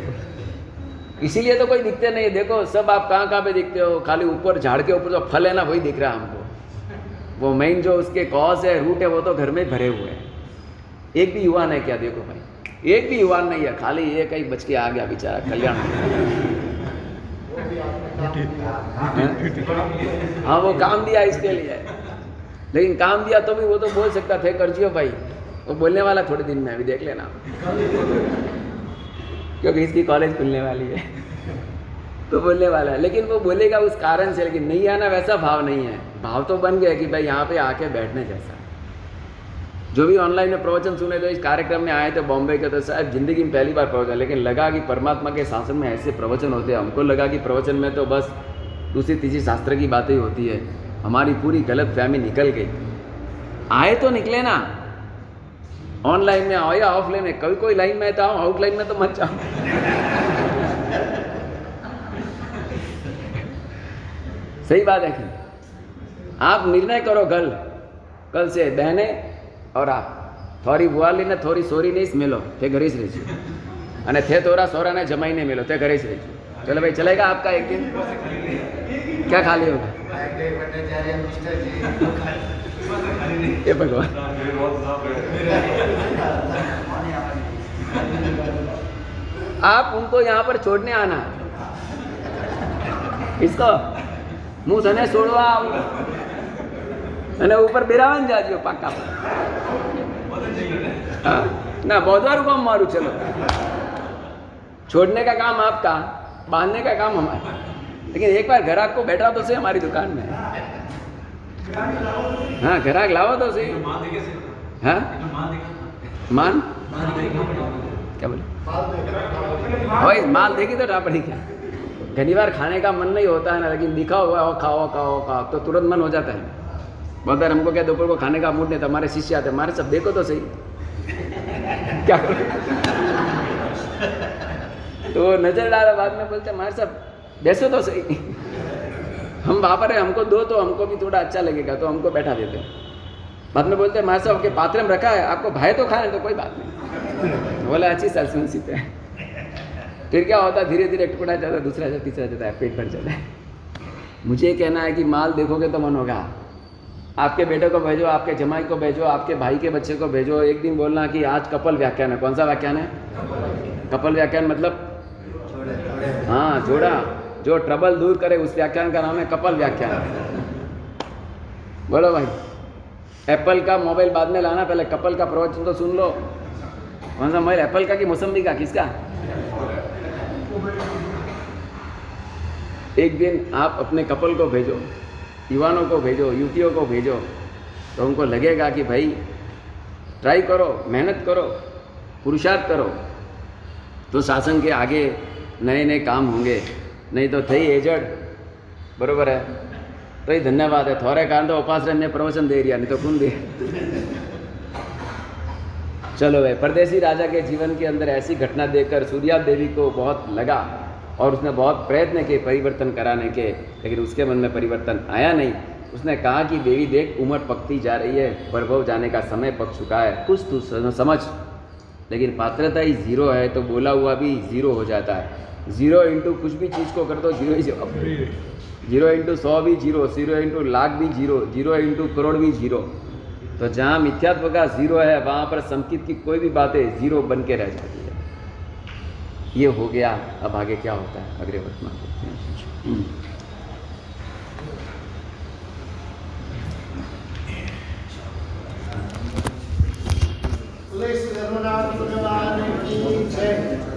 इसीलिए तो कोई दिखते नहीं। देखो सब आप कहाँ कहाँ पे दिखते हो, खाली ऊपर झाड़ के ऊपर जो फल है ना वही दिख रहा है हमको। वो मेन जो उसके कॉज है, रूट है, वो तो घर में भरे हुए हैं। एक भी युवा नहीं, क्या देखो भाई, एक भी युवा नहीं है, खाली एक ही बच के आ गया बेचारा कल्याण। हाँ, वो काम दिया इसके लिए, लेकिन काम दिया तो भी वो तो बोल सकता थे कर जियो भाई, वो बोलने वाला थोड़े दिन में, अभी देख लेना, क्योंकि इसकी कॉलेज खुलने वाली है तो बोलने वाला है। लेकिन वो बोलेगा उस कारण से, लेकिन नहीं आना वैसा भाव नहीं है। भाव तो बन गया कि भाई यहाँ पे आके बैठने जैसा। जो भी ऑनलाइन में प्रवचन सुने तो इस कार्यक्रम में आए थे बॉम्बे के, तो शायद जिंदगी में पहली बार प्रवचन, लेकिन लगा कि परमात्मा के शासन में ऐसे प्रवचन होते हैं। हमको लगा कि प्रवचन में तो बस दूसरी तीसरी शास्त्र की बातें ही होती है। हमारी पूरी गलत फहमी निकल गई। आए तो निकले ना, ऑनलाइन में आओ या ऑफलाइन में, कभी कोई लाइन में तो आओ, आउटलाइन में तो मत जाओ। सही बात है कि आप निर्णय करो कल से बहने और आप थोड़ी बुआली ने थोड़ी सोरी नहीं स्मेलो ते घरे જ રહેજો, અને थे तोरा सोरा ने जमाई नहीं मिलो ते घरे જ રહેજો। चलो भाई, चलेगा आपका एक दिन? क्या खाली होगा? ये भगवान, आप उनको यहाँ पर छोड़ने आना, इसको मुँह थने छोड़वा અને ઉપર બેરાવાન જાજો પાકા। हाँ ना, बहुत को मारू। चलो, छोड़ने का काम आपका, बांधने का काम हमारा। लेकिन एक बार ग्राहक को बैठा तो सही हमारी दुकान में। हाँ, ग्राहक लाओ तो सही। हाँ, मान क्या बोले भाई, माल देखी तो टापड़ी क्या। घनी बार खाने का मन नहीं होता है ना, लेकिन दिखाओ खाओ खाओ खाओ तो तुरंत मन हो जाता है। बहुत बार हमको क्या दोपहर को खाने का मूड नहीं था, हमारे शिष्य आते, हमारे सब देखो तो सही क्या करो। तो नजर डाला, बाद में बोलते हमारे सब बैसो तो सही। हम वहाँ पर है, हमको दो तो हमको भी थोड़ा अच्छा लगेगा, तो हमको बैठा देते। बाद में बोलते हमारे साहब आपके पात्रे में रखा है, आपको भाई तो खाने तो कोई बात नहीं। बोला अच्छी सल्सनशिप है। फिर क्या होता, धीरे धीरे टुकड़ा जाता है, दूसरा जाता, तीसरा जाता है, पेट भर जाता है। मुझे कहना है कि माल देखोगे तो मन होगा। आपके बेटे को भेजो, आपके जमाई को भेजो, आपके भाई के बच्चे को भेजो। एक दिन बोलना कि आज कपल व्याख्यान है। कौन सा व्याख्यान है? कपल व्याख्यान मतलब हाँ, जोड़ा, जो ट्रबल दूर करे, उस व्याख्यान का नाम है कपल व्याख्यान। बोलो भाई, एप्पल का मोबाइल बाद में लाना, पहले कपल का प्रवचन तो सुन लो। कौन सा मोबाइल, एप्पल का कि मौसम्बी का, किसका? एक दिन आप अपने कपल को भेजो, युवानों को भेजो, युवतियों को भेजो, तो उनको लगेगा कि भाई ट्राई करो, मेहनत करो, पुरुषार्थ करो, तो शासन के आगे नए नए काम होंगे। नहीं तो थई एजड, बरोबर है, तो ही धन्यवाद है, थोड़े कारण तो उपास ने प्रवचन दे रिया, नहीं तो कौन दे। चलो भाई, परदेसी राजा के जीवन के अंदर ऐसी घटना देखकर सूर्या देवी को बहुत लगा और उसने बहुत प्रयत्न किए परिवर्तन कराने के, लेकिन उसके मन में परिवर्तन आया नहीं। उसने कहा कि देवी देख, उम्र पकती जा रही है, प्रभव जाने का समय पक चुका है, कुछ तू समझ। लेकिन पात्रता ही जीरो है तो बोला हुआ भी जीरो हो जाता है। 0 इंटू कुछ भी चीज़ को कर दो जीरो ही जीरो, 0 इंटू 100 भी जीरो, 0 इंटू लाख भी जीरो, 0 इंटू करोड़ भी जीरो। तो जहाँ मिथ्यात्व का जीरो है वहाँ पर संकित की कोई भी बातें जीरो बन के रह जाती है। ये हो गया, अब आगे क्या होता है अगले वर्तमान देखते हैं। धर्मनाथ भगवान की जय।